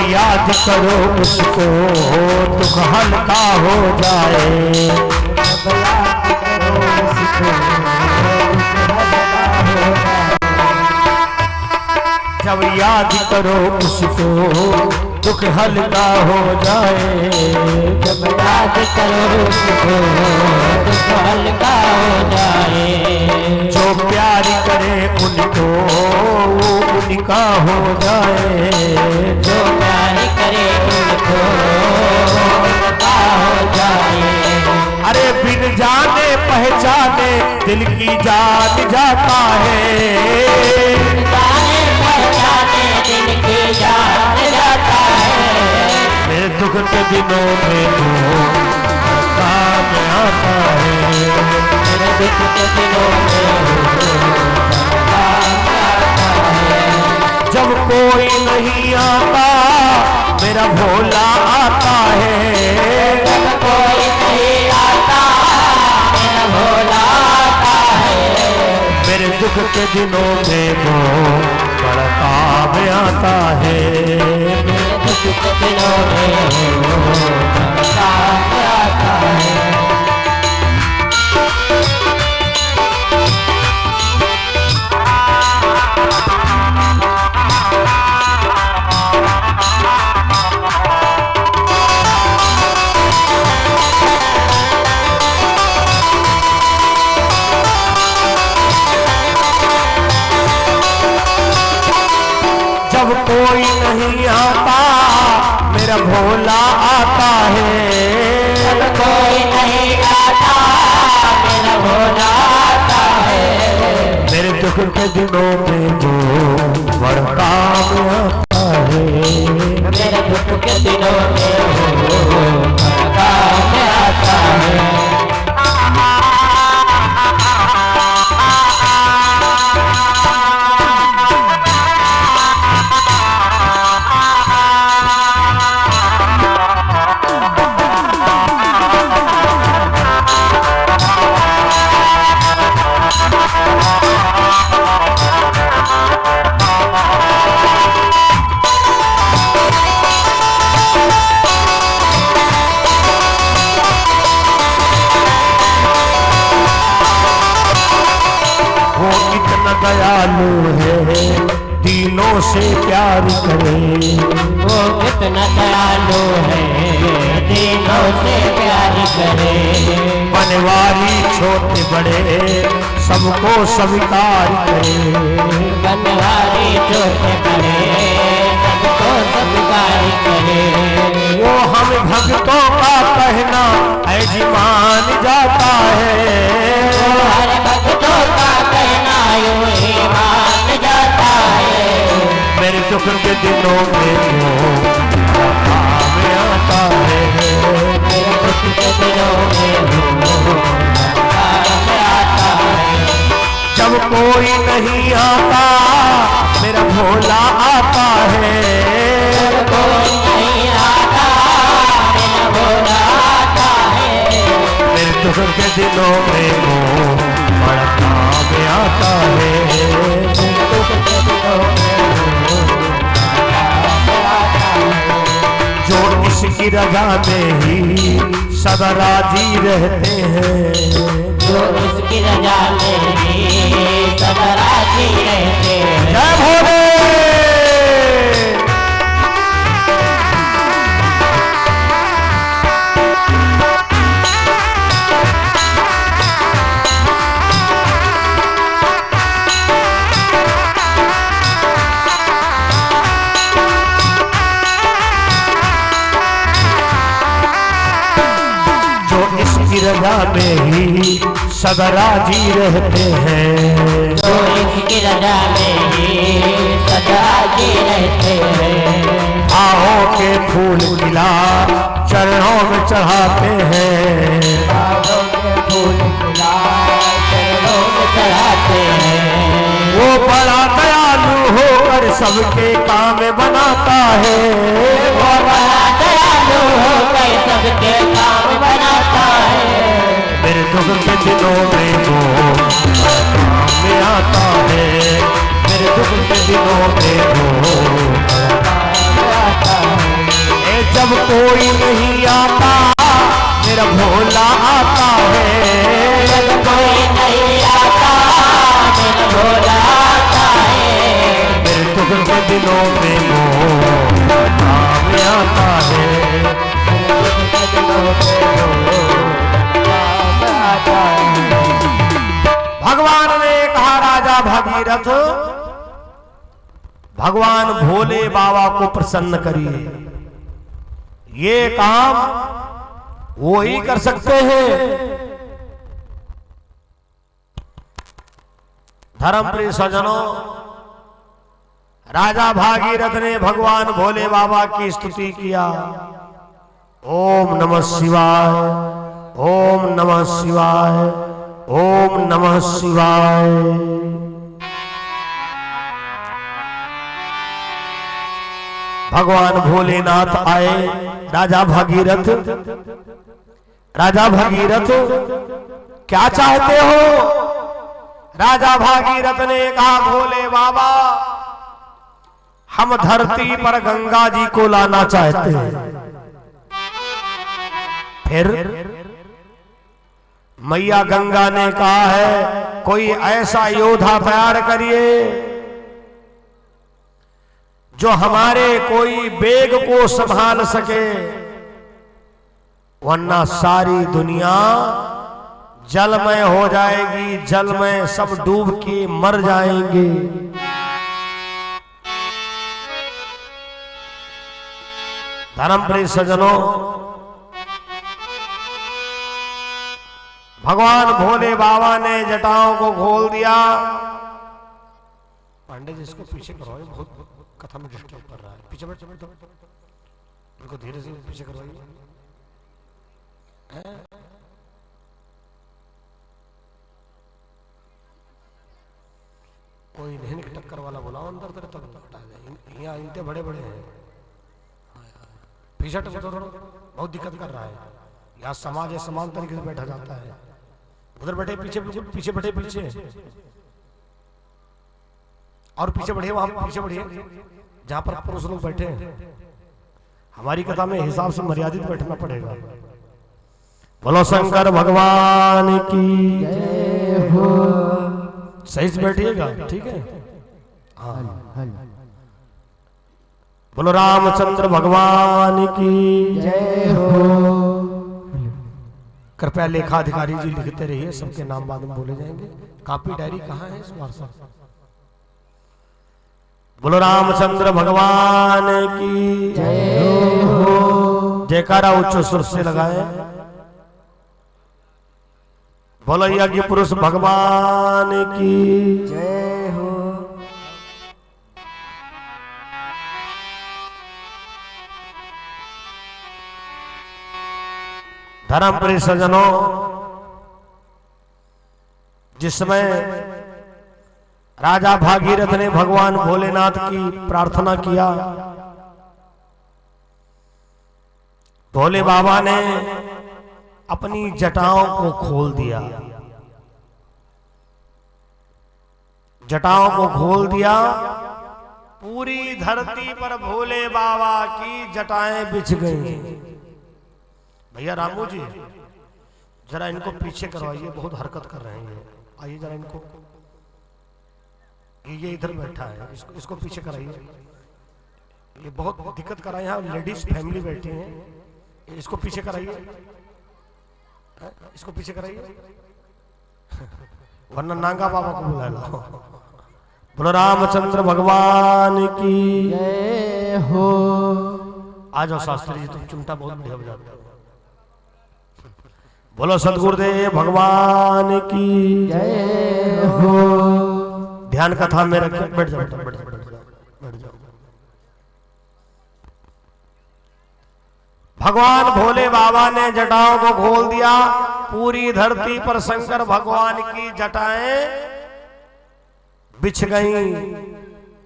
याद करो उसको दुख हल्का हो जाए, जब याद करो उसको जब याद करो उसको दुख हल्का हो जाए। जब याद करो उसको दुख हल्का हो जाए। जो प्यार करे उनको वो उनका हो जाए। जो प्यार करे उनको उनका हो जाए। अरे बिन जाने पहचाने दिल की जान जाता है। जाने पहचाने दिल की जान जाता है। मेरे दुख के दिनों में वो काम आता है। मेरे दुख के दिनों में काम आता है। जब कोई नहीं आता मेरा भोला आता है। जब कोई नहीं आता मेरा भोला आता है। मेरे दुख के दिनों में वो बड़ा काम आता है। मेरे दुख के दिनों में वो काम आता है। जब कोई नहीं आता मेरा भोला आता है। जब कोई नहीं आता मेरा भोला आता है। मेरे दुख के दिनों में वो बड़ा काम आता है। मेरे दुख के दिनों में वो काम आता है। दयालु है दिलों से प्यार करे। वो कितना दयालु है दिलों से प्यार करे। बनवारी छोटे बड़े सबको स्वीकार करे। बनवारी छोटे बड़े सबको स्वीकार करे। वो हम भक्तों का कहना ऐसी मान जाता है। वो हर भक्तों का कहना यूं ही मान जाता है। मेरे दुख के दिनों में वो काम आता है। मेरे दुख के दिनों में वो काम आता है। जब कोई नहीं आता मेरा भोला आता है। जब कोई नहीं आता मेरा भोला आता है। मेरे दुख के दिनों में वो बड़ा काम आता है। मेरे दुख के दिनों में वो काम आता है। जो इसकी रजा में ही सदा राजी रहते हैं। जो इसकी रजा में ही सदा राजी रहते हैं। जय भोले। रजा में ही सदा राजी रहते हैं। जो इसकी रजा में ही सदा राजी रहते हैं। आओ के फूल खिला चरणों में चढ़ाते हैं। आओ के फूल खिला चरणों में चढ़ाते हैं। वो बड़ा दयालु होकर सबके काम बनाता है। वो बड़ा दयालु होकर सबके काम बनाता है। मेरे दुख के दिनों में वो काम आता है। मेरे दुख के दिनों में वो काम आता है। जब कोई नहीं आता मेरा भोला आता है। जब कोई नहीं आता मेरा भोला आता है। मेरे दुख के भागीरथ भगवान भोले बाबा को प्रसन्न करिए। ये काम वो ही कर सकते हैं। धर्मप्रिय सज्जनों, राजा भागीरथ ने भगवान भोले बाबा की स्तुति किया। ओम नमः शिवाय, ओम नमः शिवाय, ओम नमः शिवाय। भगवान भोलेनाथ आए। राजा भागीरथ, राजा भागीरथ क्या चाहते हो? राजा भागीरथ ने कहा, भोले बाबा हम धरती पर गंगा जी को लाना चाहते हैं। फिर मैया गंगा ने कहा है, कोई ऐसा योद्धा तैयार करिए जो हमारे कोई बेग को संभाल सके, वरना सारी दुनिया जलमय हो जाएगी, जल में सब डूब के मर जाएंगे। धर्मप्रिय सज्जनों, भगवान भोले बाबा ने जटाओं को खोल दिया। पांडे जी इसको पीछे करवाइए, बहुत कथा में डिस्टर्ब कर रहा है। पीछे बैठ, इनको धीरे से पीछे करवाइए। कोई नहीं टक्कर वाला बुलाओ अंदर तेरे तक हटा दे। यहाँ इंटे बड़े बड़े हैं, पीछे बहुत दिक्कत कर रहा है। यहाँ समाज है, समान तरीके से बैठा जाता है। उधर बैठे पीछे, पीछे बैठे पीछे, और पीछे बढ़िए, वहां पीछे बढ़िए जहां पर पुरुष लोग बैठे हैं। हमारी कथा में हिसाब से मर्यादित बैठना पड़ेगा। बोलो शंकर भगवान की जय हो। सही से बैठिएगा, ठीक है? हाँ। बोलो रामचंद्र भगवान की जय हो। कृपया लेखाधिकारी जी लिखते रहिए, सबके नाम बाद में बोले जाएंगे। कॉपी डायरी कहाँ है इस बार सब? बोलो रामचंद्र भगवान की जय हो। जयकारा उच्च सुर से लगाए। बोलो यज्ञ पुरुष भगवान की जय हो। धर्मप्रिय सज्जनों, जिसमें राजा भागीरथ ने भगवान भोलेनाथ की प्रार्थना किया, भोले बाबा ने अपनी जटाओं को खोल दिया। जटाओं को खोल दिया, पूरी धरती पर भोले बाबा की जटाएं बिछ गई। भैया रामू जी, जरा इनको पीछे करवाइए, बहुत हरकत कर रहे हैं। आइए जरा इनको, ये इधर बैठा है, इसको पीछे कराइए। ये बहुत दिक्कत कर रहा है। यहाँ लेडीज फैमिली बैठी है, इसको पीछे कराइए, इसको पीछे कराइए, वरना नांगा बाबा को बुला लो। बोलो रामचंद्र भगवान की जय हो। आ जाओ शास्त्री जी, तुम चिमटा बहुत बढ़िया बजाते हो। बोलो सदगुरुदेव भगवान की जय हो। ध्यान कथा में रखे, बैठ जाओ, बैठ जाओ। भगवान भोले बाबा ने जटाओं को खोल दिया। पूरी धरती पर शंकर भगवान की जटाएं बिछ गईं।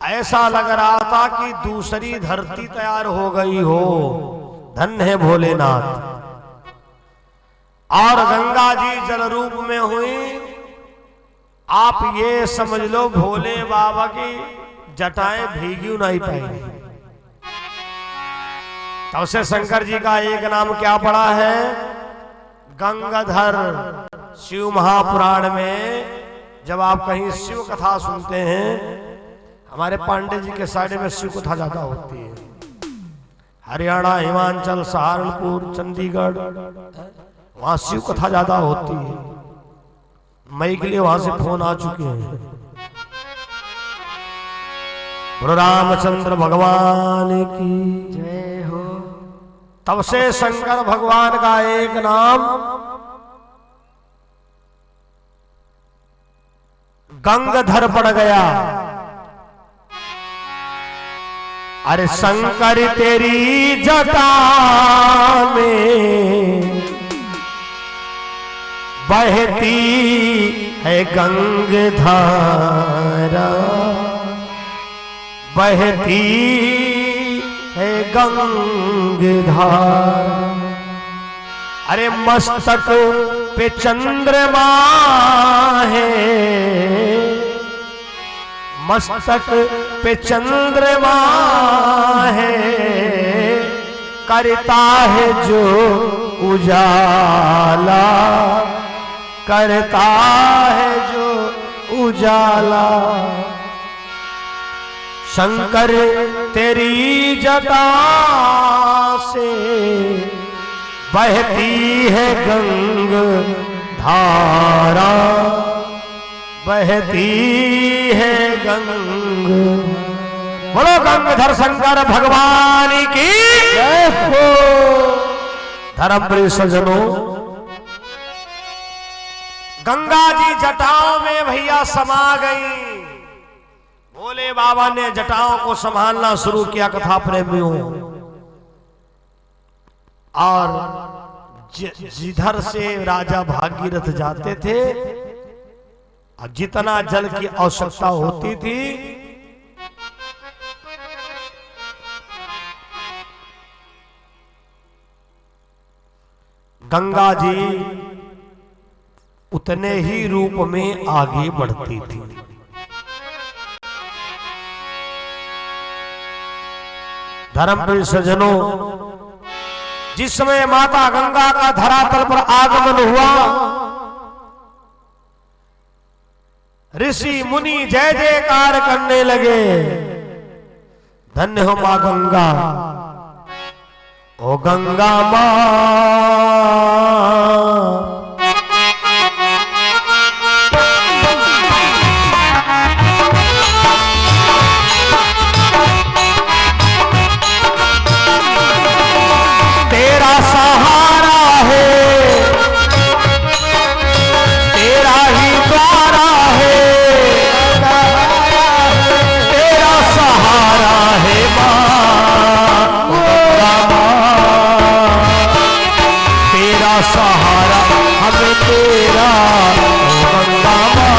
ऐसा लग रहा था कि दूसरी धरती तैयार हो गई हो। धन्य है भोलेनाथ। और गंगा जी जल रूप में हुई। आप ये समझ लो, भोले बाबा की जटाएं भीगी नहीं पाई। तब से शंकर जी का एक नाम क्या पड़ा है? गंगाधर। शिव महापुराण में जब आप कहीं शिव कथा सुनते हैं, हमारे पांडे जी के साइड में शिव कथा ज्यादा होती है। हरियाणा, हिमाचल, सहारनपुर, चंडीगढ़, वहां शिव कथा ज्यादा होती है। मई के लिए वहां से फोन आ चुके हैं। गुरु रामचंद्र भगवान की जय हो। तब से शंकर भगवान का एक नाम गंगाधर पड़ गया। अरे शंकर तेरी जटा में बहती है गंगाधारा, बहती है गंगाधारा। अरे मस्तक पे चंद्रमा है, मस्तक पे चंद्रमा है, करता है जो उजाला, करता है जो उजाला। शंकर तेरी जटा से बहती है गंगा धारा, बहती है गंगा। बोलो गंगाधर शंकर भगवान की जय हो। धर्म प्रिय सज्जनों, गंगा जी जटाओं में भैया समा गई। भोले बाबा ने जटाओं को संभालना शुरू किया कथा प्रेमियों। और जिधर से राजा भागीरथ जाते थे, जितना जल की आवश्यकता होती थी, गंगा जी उतने ही रूप में आगे बढ़ती थी। धर्मप्रिय सज्जनों, जिस समय माता गंगा का धरातल पर आगमन हुआ, ऋषि मुनि जय जयकार करने लगे। धन्य हो मां गंगा, ओ गंगा मां। तेरा सहारा है, तेरा ही द्वारा है, तेरा सहारा है मां, तेरा सहारा हमें तेरा गंगा मां।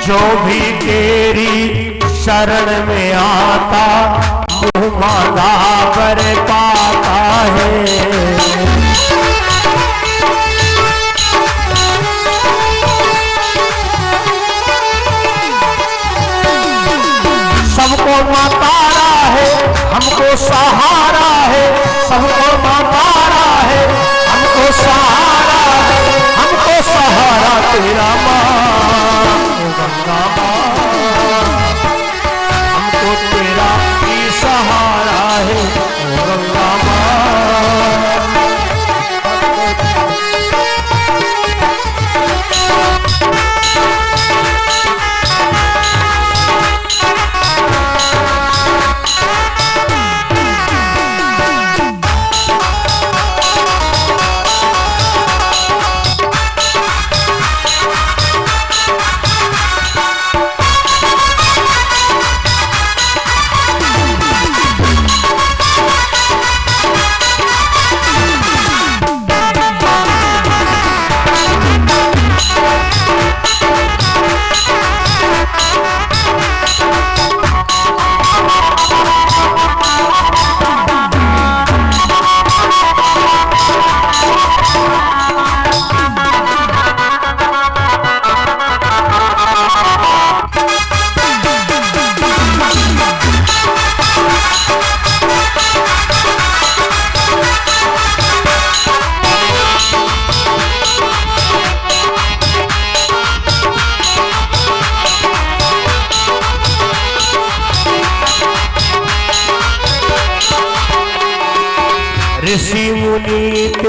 जो भी तेरी शरण में आता, मुँह मांगा वर पाता है। सबको मातारा है, हमको सहारा है, सबको मातारा है, हमको सहारा है, हमको सहारा तेरा मां गंगा मां। हमको तेरा ही सहारा है ओ गंगा मां।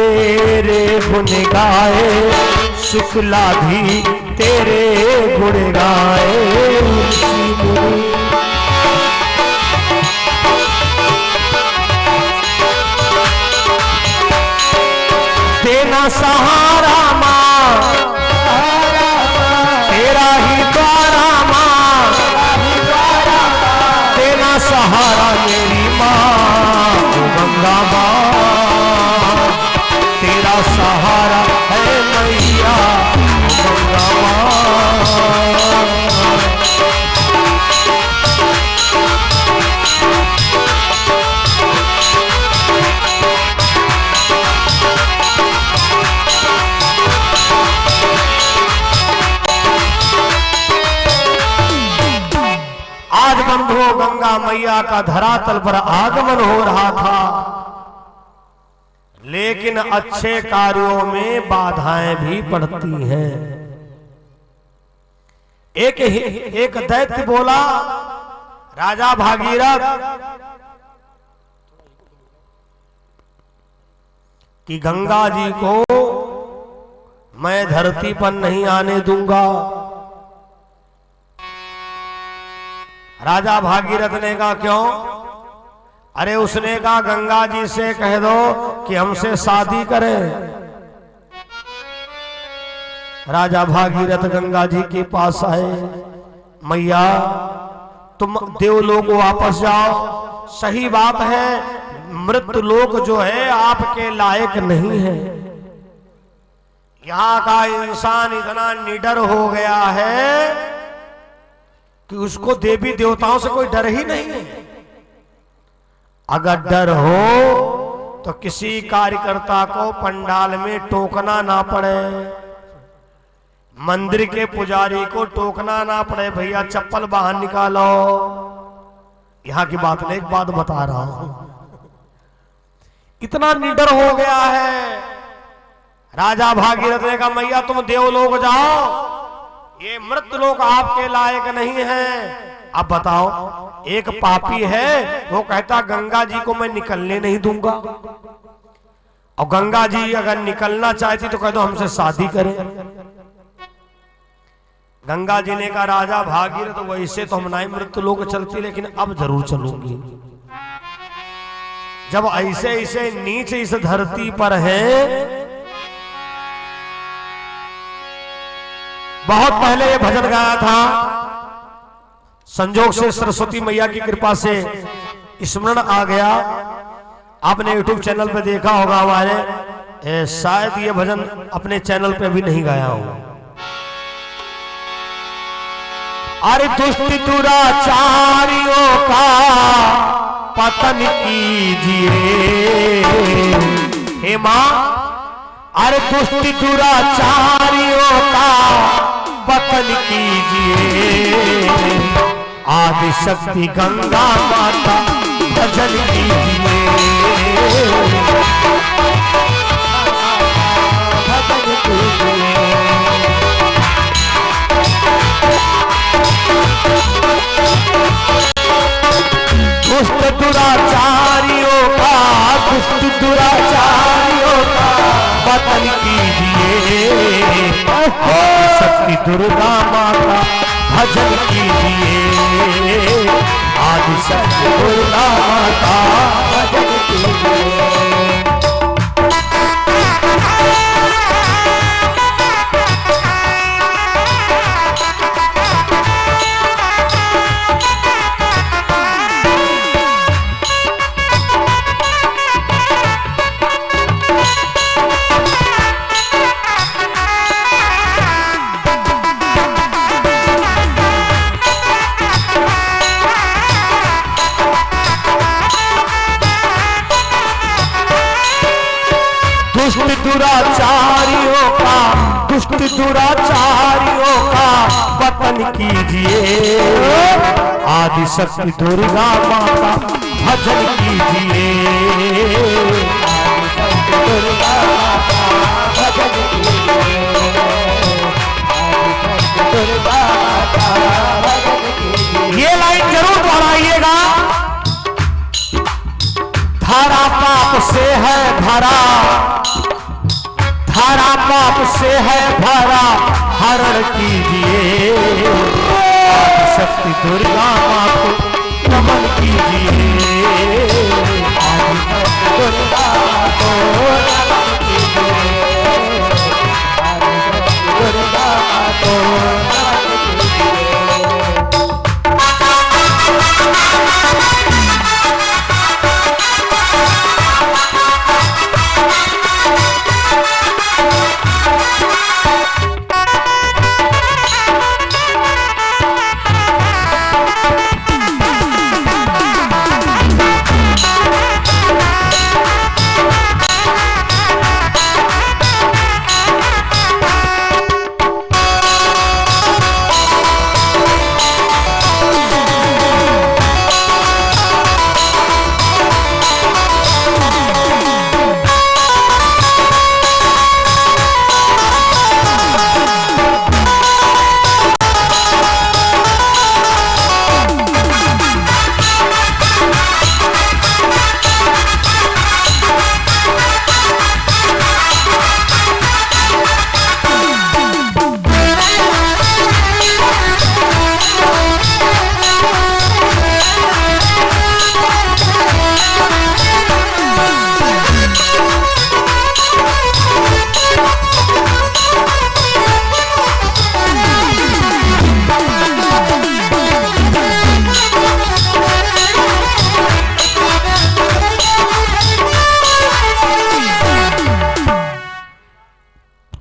तेरे गुण गाए, शुक्ला भी तेरे गुण गाए। देना सहारा माँ, तेरा ही द्वारा माँ, देना सहारा मेरी माँ गंगा माँ, तेरा सहारा है मैया गंगा माँ। आज बंधुओं गंगा मैया का धरातल पर आगमन हो रहा था, लेकिन अच्छे कार्यों में बाधाएं भी पड़ती हैं। एक दैत्य बोला, राजा भागीरथ कि गंगा जी को मैं धरती पर नहीं आने दूंगा। राजा भागीरथ ने कहा क्यों? अरे उसने कहा गंगा जी से कह दो कि हमसे शादी करें। राजा भागीरथ गंगा जी के पास आए, मैया तुम देवलोक वापस जाओ, सही बात है मृत्यु लोक जो है आपके लायक नहीं है। यहाँ का इंसान इतना निडर हो गया है कि उसको देवी देवताओं से कोई डर ही नहीं है। अगर डर हो तो किसी कार्यकर्ता को पंडाल में टोकना ना पड़े, मंदिर के पुजारी को टोकना ना पड़े, भैया चप्पल बाहर निकालो। यहां की बात नहीं, एक बात बता रहा हूं, इतना निडर हो गया है। राजा भागीरथ ने कहा मैया तुम देवलोक जाओ, ये मृत्युलोक आपके लायक नहीं है। अब बताओ, एक पापी है वो कहता गंगा जी को मैं निकलने नहीं दूंगा, और गंगा जी अगर निकलना चाहती तो कह दो हमसे शादी करें। गंगा जी ने कहा राजा भागीरथ तो वैसे तो हम नहीं मृत्युलोक चलती, लेकिन अब जरूर चलूंगी। जब ऐसे ऐसे नीच इस धरती पर है। बहुत पहले ये भजन गाया था, संजोग से सरस्वती मैया की कृपा से स्मरण आ गया। आपने YouTube चैनल पे देखा होगा हमारे, शायद ये भजन अपने चैनल पे भी नहीं गाया हूं। अरे दुष्ट दुराचारियों का पतन कीजिए हे मां, अरे दुष्ट दुराचारियों का पतन कीजिए, आदि शक्ति गंगा माता भजन कीजिए, भजन कीजिए। दुष्ट दुराचारियों का, दुष्ट दुराचारियों का पतन कीजिए, शक्ति दुर्गा माता भजन कीजिए, आदि शक्ति दुर्गा माता भजन कीजिए। दुराचारियों का, दुष्ट दुराचारियों का पतन कीजिए, आदि शक्ति दुर्गा माता भजन कीजिए, दुर्गा माता भजन कीजिए, दुर्गा माता भजन कीजिए। ये लाइन जरूर दोहराइएगा। धारा पाप से है भरा, कीजिए, आदिशक्ति दुर्गा माँ को नमन कीजिए, आदिशक्ति दुर्गा को नमन कीजिए, आदिशक्ति दुर्गा को नमन कीजिए।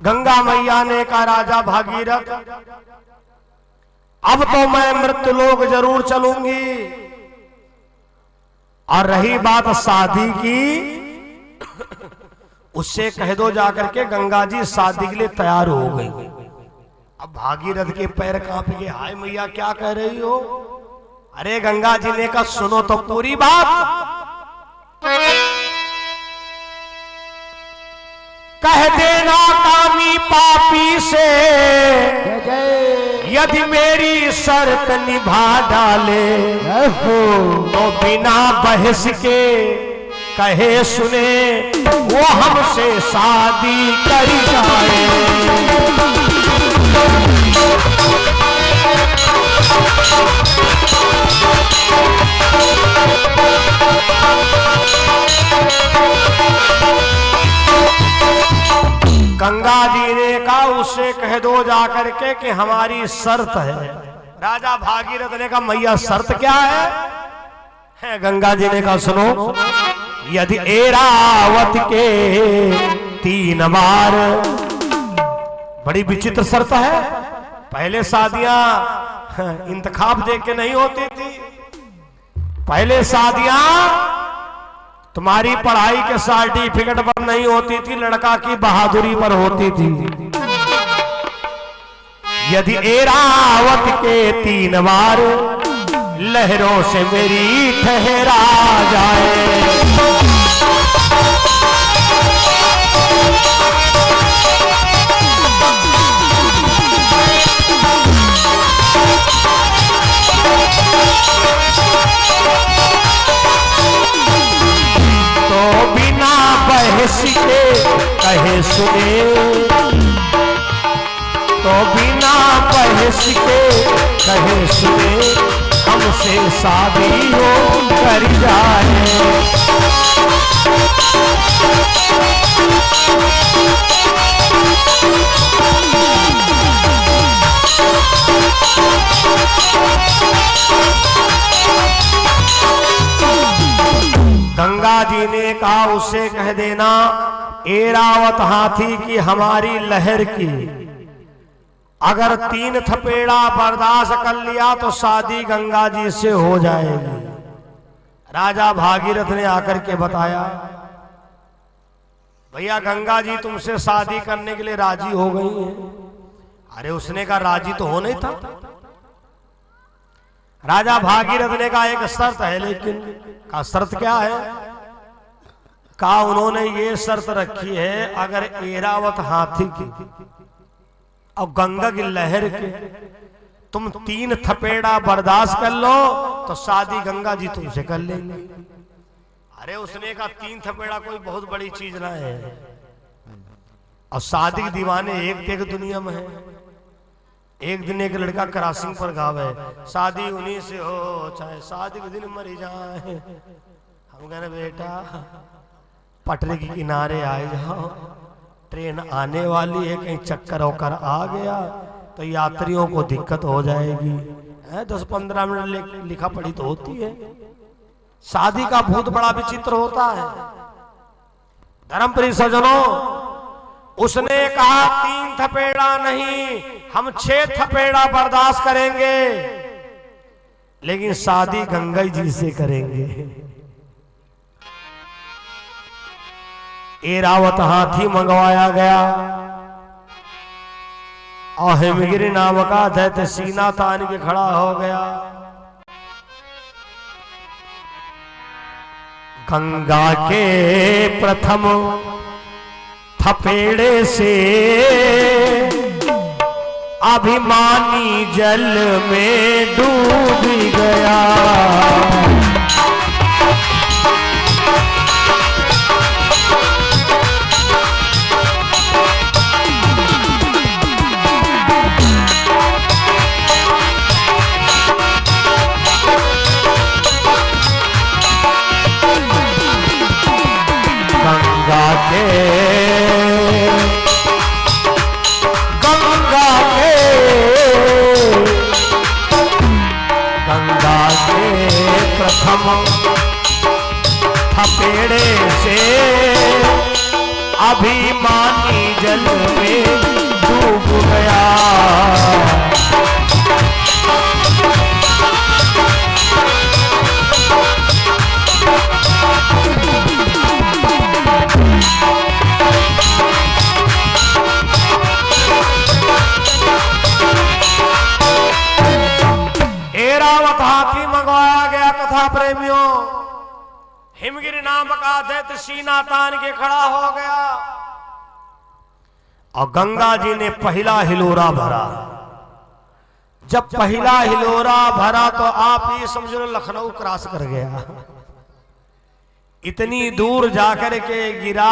गंगा मैया ने कहा, राजा भागीरथ, अब तो मैं मृत्युलोक जरूर चलूंगी, और रही बात शादी की, उससे कह दो जाकर के गंगा जी शादी के लिए तैयार हो गई। अब भागीरथ के पैर कांप गए, हाय मैया क्या कह रही हो? अरे गंगा जी ने कहा, सुनो तो पूरी बात। कह देना कामी पापी से, यदि मेरी शर्त निभा डाले, तो बिना बहस के कहे सुने वो हमसे शादी कर जाए। गंगा जी ने कहा, उससे कह दो जाकर के कि हमारी शर्त है। राजा भागीरथ ने कहा, मैया शर्त क्या है? गंगा जी ने कहा, सुनो, यदि ऐरावत के 3 बार, बड़ी विचित्र शर्त है। पहले शादियां इंतखाब देख के नहीं होती थी, पहले शादियां तुम्हारी पढ़ाई के सर्टिफिकेट पर नहीं होती थी, लड़का की बहादुरी पर होती थी। यदि ऐरावत के 3 बार लहरों से मेरी ठहरा जाए, बहस के कहे सुने, तो बिना बहस के कहे सुने हमसे शादी हो कर जाए। गंगा जी ने कहा, उससे कह देना, ऐरावत हाथी की हमारी लहर की अगर 3 थपेड़ा बर्दाश्त कर लिया तो शादी गंगा जी से हो जाएगी। राजा भागीरथ ने आकर के बताया, भैया गंगा जी तुमसे शादी करने के लिए राजी हो गई है। अरे उसने कहा, राजी तो हो नहीं था। राजा भागीरथ ने कहा, एक शर्त है। लेकिन का शर्त क्या है? कहा, उन्होंने ये शर्त रखी है, अगर ऐरावत हाथी की और गंगा की लहर के तुम 3 थपेड़ा बर्दाश्त कर लो तो शादी गंगा जी तुमसे कर लेंगे। अरे उसने कहा, 3 थपेड़ा कोई बहुत बड़ी चीज ना है, और शादी के दीवाने एक दुनिया में है। एक दिन एक लड़का क्रॉसिंग पर गावे, शादी उन्हीं से हो चाहे शादी के दिन मरी जाए। हम कह रहे बेटा पटरी के किनारे आए जाओ, ट्रेन आने वाली है, कहीं चक्कर होकर आ गया तो यात्रियों को दिक्कत हो जाएगी। 10-15 मिनट लिखा पढ़ी तो होती है। शादी का भूत बड़ा विचित्र होता है। धर्मप्रिय सज्जनों, उसने कहा 3 थपेड़ा नहीं, हम 6 थपेड़ा बर्दाश्त करेंगे, लेकिन शादी गंगा जी से करेंगे। एरावत हाथी मंगवाया गया और हिमगिरी नाम का दैत्य सीना तान के खड़ा हो गया। गंगा के प्रथम थपेड़े से अभिमानी जल में डूब गया। गंगा के प्रथम थपेड़े से अभिमानी जल में डूब गया। एरावत हाथी मंगवाया गया कथा प्रेमियों। हिमगिरी नाम का दैत्य सीना तान के खड़ा हो गया और गंगा जी ने पहला हिलोरा भरा। जब पहला हिलोरा भरा तो आप ये समझ लो लखनऊ क्रॉस कर गया। इतनी दूर जाकर के गिरा,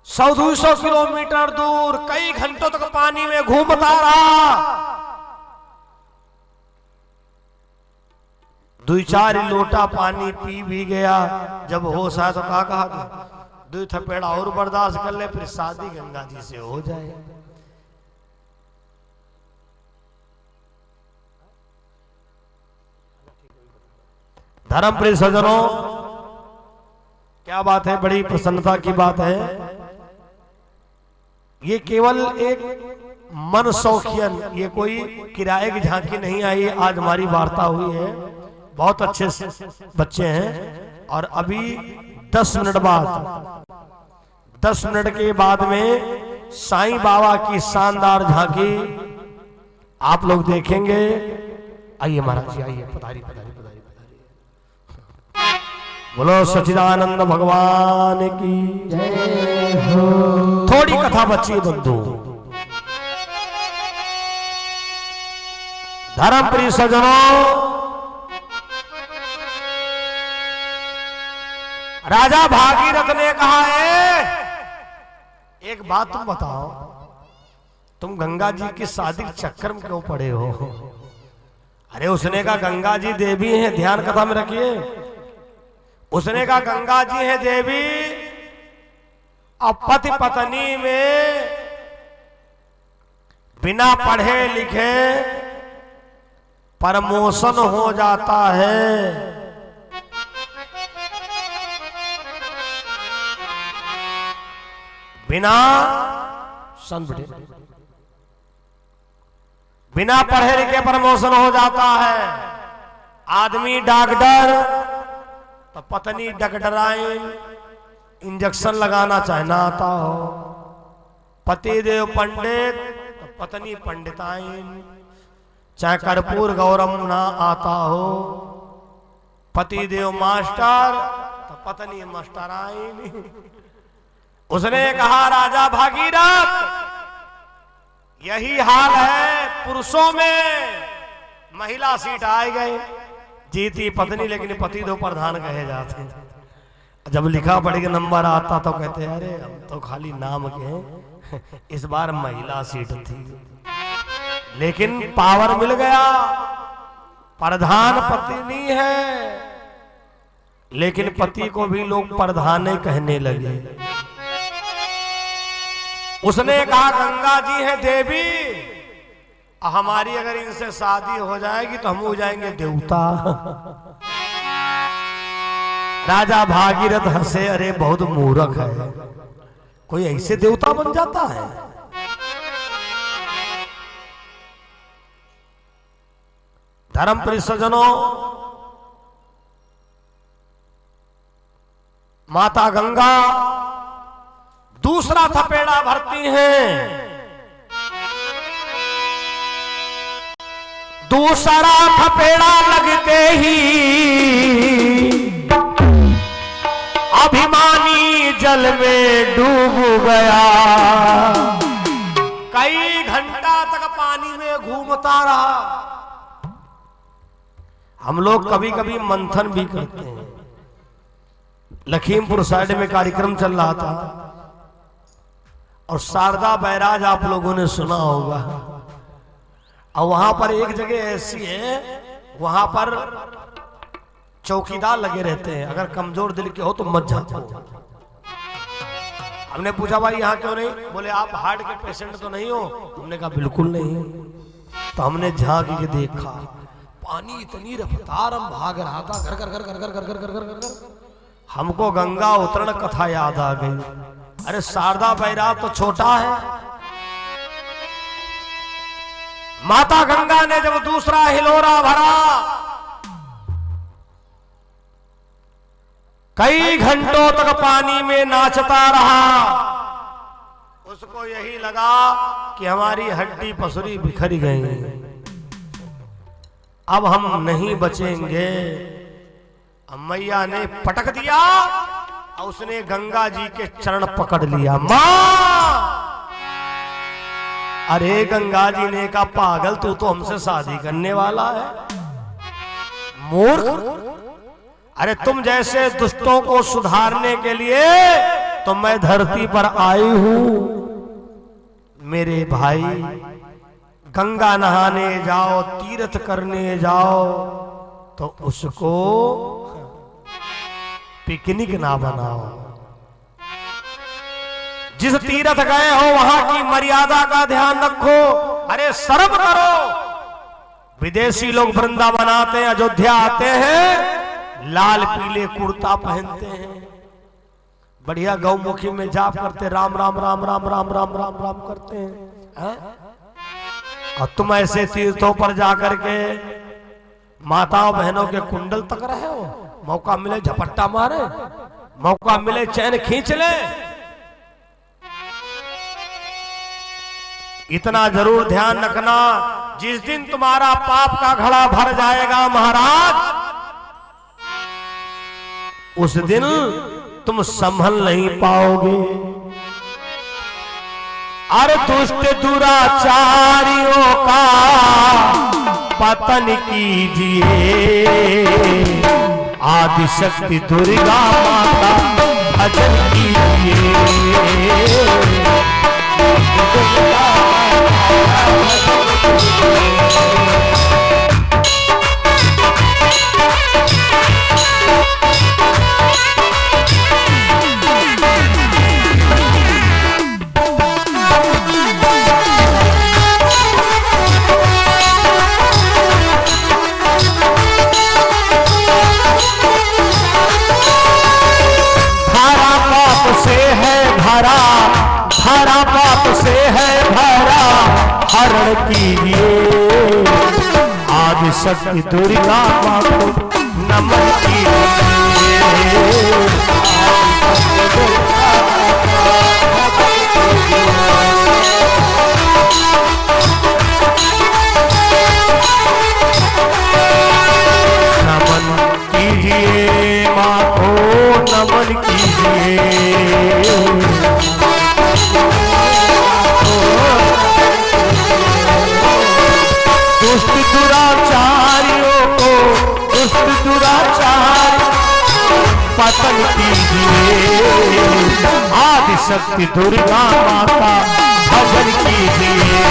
100-200 किलोमीटर दूर, कई घंटों तक पानी में घूमता रहा। 2-4 लोटा पानी पी भी गया। जब होश आया तो कहा 2 थपेड़ा और बर्दाश्त कर ले, फिर शादी गंगा जी से हो जाए। धर्मप्रिय सज्जनों, क्या बात है, बड़ी प्रसन्नता की बात है। ये केवल एक मन शौकियन, ये कोई किराए की झांकी नहीं आई। आज हमारी वार्ता हुई है, बहुत अच्छे बच्चे हैं। और अभी 10 मिनट बाद, 10 मिनट के बाद में साईं बाबा की शानदार झांकी आप लोग देखेंगे। आइए महाराज जी, आइए, पधारी पधारी पधारी पधारी। बोलो सच्चिदानंद भगवान की जय हो। थोड़ी कथा बची बंधु। धर्मप्रिय सज्जनों, राजा भागीरथ ने कहा है, एक बात तुम बताओ, तुम गंगा जी की शादी के चक्कर में क्यों पड़े हो? अरे उसने कहा गंगा जी देवी हैं, ध्यान कथा में रखिए। उसने कहा गंगा जी हैं देवी, अब पति पत्नी में बिना पढ़े लिखे प्रमोशन हो जाता है। बिना पढ़े लिखे प्रमोशन हो जाता है। आदमी डॉक्टर तो पत्नी डॉक्टराइन, इंजेक्शन लगाना चाहे ना आता हो। पतिदेव पंडित तो पत्नी पंडिताइन, चाहे कर्पूर गौरम ना आता हो। पतिदेव मास्टर तो पत्नी मास्टराइन। उसने कहा राजा भागीरथ, यही हाल है पुरुषों में, महिला सीट आ गई, जीती पत्नी, लेकिन पति दो प्रधान कहे जाते। जब लिखा पढ़ के नंबर आता तो कहते अरे हम तो खाली नाम के, इस बार महिला सीट थी। लेकिन पावर मिल गया, प्रधान पति नहीं है, लेकिन पति को भी लोग प्रधान ही कहने लगे। उसने कहा गंगा जी है देवी, हमारी अगर इनसे शादी हो जाएगी तो हम हो जाएंगे देवता। राजा भागीरथ हंसे, अरे बहुत मूर्ख है, कोई ऐसे देवता बन जाता है। धर्म परिसजनों, माता गंगा दूसरा थपेड़ा भरती हैं। दूसरा थपेड़ा लगते ही अभिमानी जल में डूब गया। कई घंटा तक पानी में घूमता रहा। हम लोग कभी कभी मंथन भी करते हैं। लखीमपुर साइड में कार्यक्रम चल रहा था और शारदा बैराज आप लोगों ने सुना होगा। और वहां पर एक जगह ऐसी है, वहां पर चौकीदार लगे रहते हैं, अगर कमजोर दिल के हो तो मत जाओ। हमने पूछा भाई यहाँ क्यों नहीं? बोले आप हार्ट के पेशेंट तो नहीं हो? हमने कहा बिल्कुल नहीं। तो हमने झांक के देखा, पानी इतनी रफ्तार हम भाग रहा था, घर घर घर घर घर घर घर घर घर। हमको गंगा उतरण कथा याद आ गई। अरे शारदा बैराज तो छोटा है। माता गंगा ने जब दूसरा हिलोरा भरा, कई घंटों तक पानी में नाचता रहा। उसको यही लगा कि हमारी हड्डी पसरी बिखर गई, अब हम नहीं बचेंगे। मैया ने पटक दिया और उसने गंगा जी के चरण पकड़ लिया। मां! अरे गंगा जी ने कहा पागल, तू तो हमसे शादी करने वाला है, मूर्ख। अरे तुम जैसे दुष्टों को सुधारने के लिए तो मैं धरती पर आई हूं। मेरे भाई, गंगा नहाने जाओ, तीर्थ करने जाओ तो उसको पिकनिक ना बनाओ। जिस तीर्थ गए हो वहां की मर्यादा का ध्यान रखो। अरे शर्म करो। विदेशी लोग वृंदावन आते हैं, अयोध्या आते हैं, लाल पीले कुर्ता पहनते हैं, बढ़िया गौमुखी में जाप करते, राम राम राम राम राम राम राम राम करते हैं। और तुम ऐसे तीर्थों पर जाकर के माताओं बहनों के कुंडल तक रहे हो। मौका मिले झपट्टा मारे, मौका मिले चैन खींच ले। इतना जरूर ध्यान रखना, जिस दिन तुम्हारा पाप का घड़ा भर जाएगा महाराज, उस दिन तुम संभल नहीं पाओगे। अरे दुष्ट दुराचारियों का पतन कीजिए, आदिशक्ति दुर्गा माता भजन कीजिए। धारा पाप से है भरा, हरण कीजिए, आदिशक्ति दुर्गा मां को नमन कीजिए। नमन कीजिए मां को, नमन कीजिए। दुष्ट दुराचारियों को, दुष्ट दुराचार पतन कीजिए, आदिशक्ति दुर्गा माता भजन कीजिए।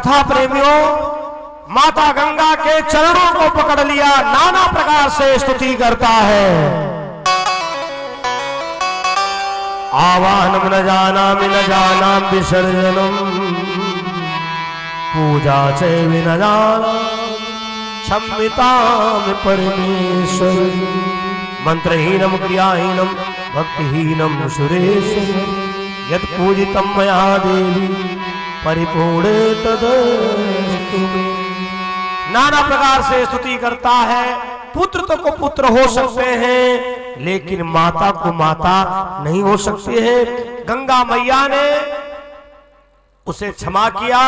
कथा प्रेमियों, माता गंगा के चरणों को पकड़ लिया, नाना प्रकार से स्तुति करता है। आवाहनम न जानाम विसर्जनम पूजा चैवि न जानाम क्षम्यताम परमेश्वर। मंत्रहीनम क्रियाहीनम भक्तिहीनम सुरेश्वर यत् पूजितम मया देवी परिपूर्ण तदस्तु मे। नाना प्रकार से स्तुति करता है। पुत्र तो को पुत्र हो सकते हैं, लेकिन माता को माता नहीं हो सकती है। गंगा मैया ने उसे क्षमा किया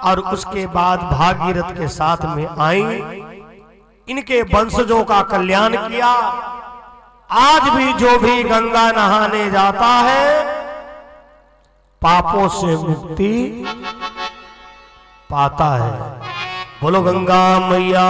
और उसके बाद भागीरथ के साथ में आई, इनके वंशजों का कल्याण किया। आज भी जो भी गंगा नहाने जाता है पापों से मुक्ति पाता है। बोलो गंगा मैया।